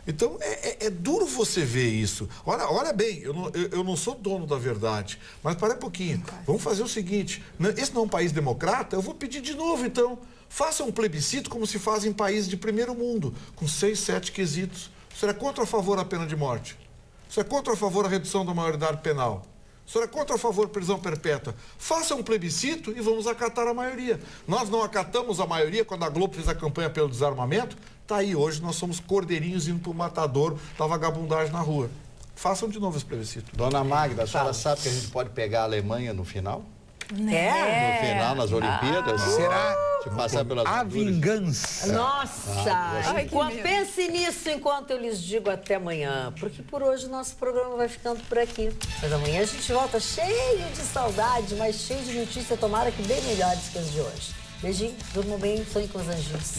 Então, é duro você ver isso. Olha bem, eu não sou dono da verdade, mas para um pouquinho. Vamos fazer o seguinte, esse não é um país democrata, eu vou pedir de novo, então. Faça um plebiscito como se faz em países de primeiro mundo, com 6, 7 quesitos. Você é contra ou a favor da pena de morte? Você é contra ou a favor da redução da maioridade penal? Você é contra ou a favor da prisão perpétua? Faça um plebiscito e vamos acatar a maioria. Nós não acatamos a maioria quando a Globo fez a campanha pelo desarmamento? Tá aí, hoje nós somos cordeirinhos indo para o matadouro da vagabundagem na rua. Façam de novo esse plebiscito. Dona Magda, a senhora sabe que a gente pode pegar a Alemanha no final? No final, nas Olimpíadas? Será? Passar pelas a vingança. Nossa! Pense nisso enquanto eu lhes digo até amanhã, porque por hoje o nosso programa vai ficando por aqui. Mas amanhã a gente volta cheio de saudade, mas cheio de notícia, tomara que bem melhores que as de hoje. Beijinho, durmam bem, sonhem com os anjinhos.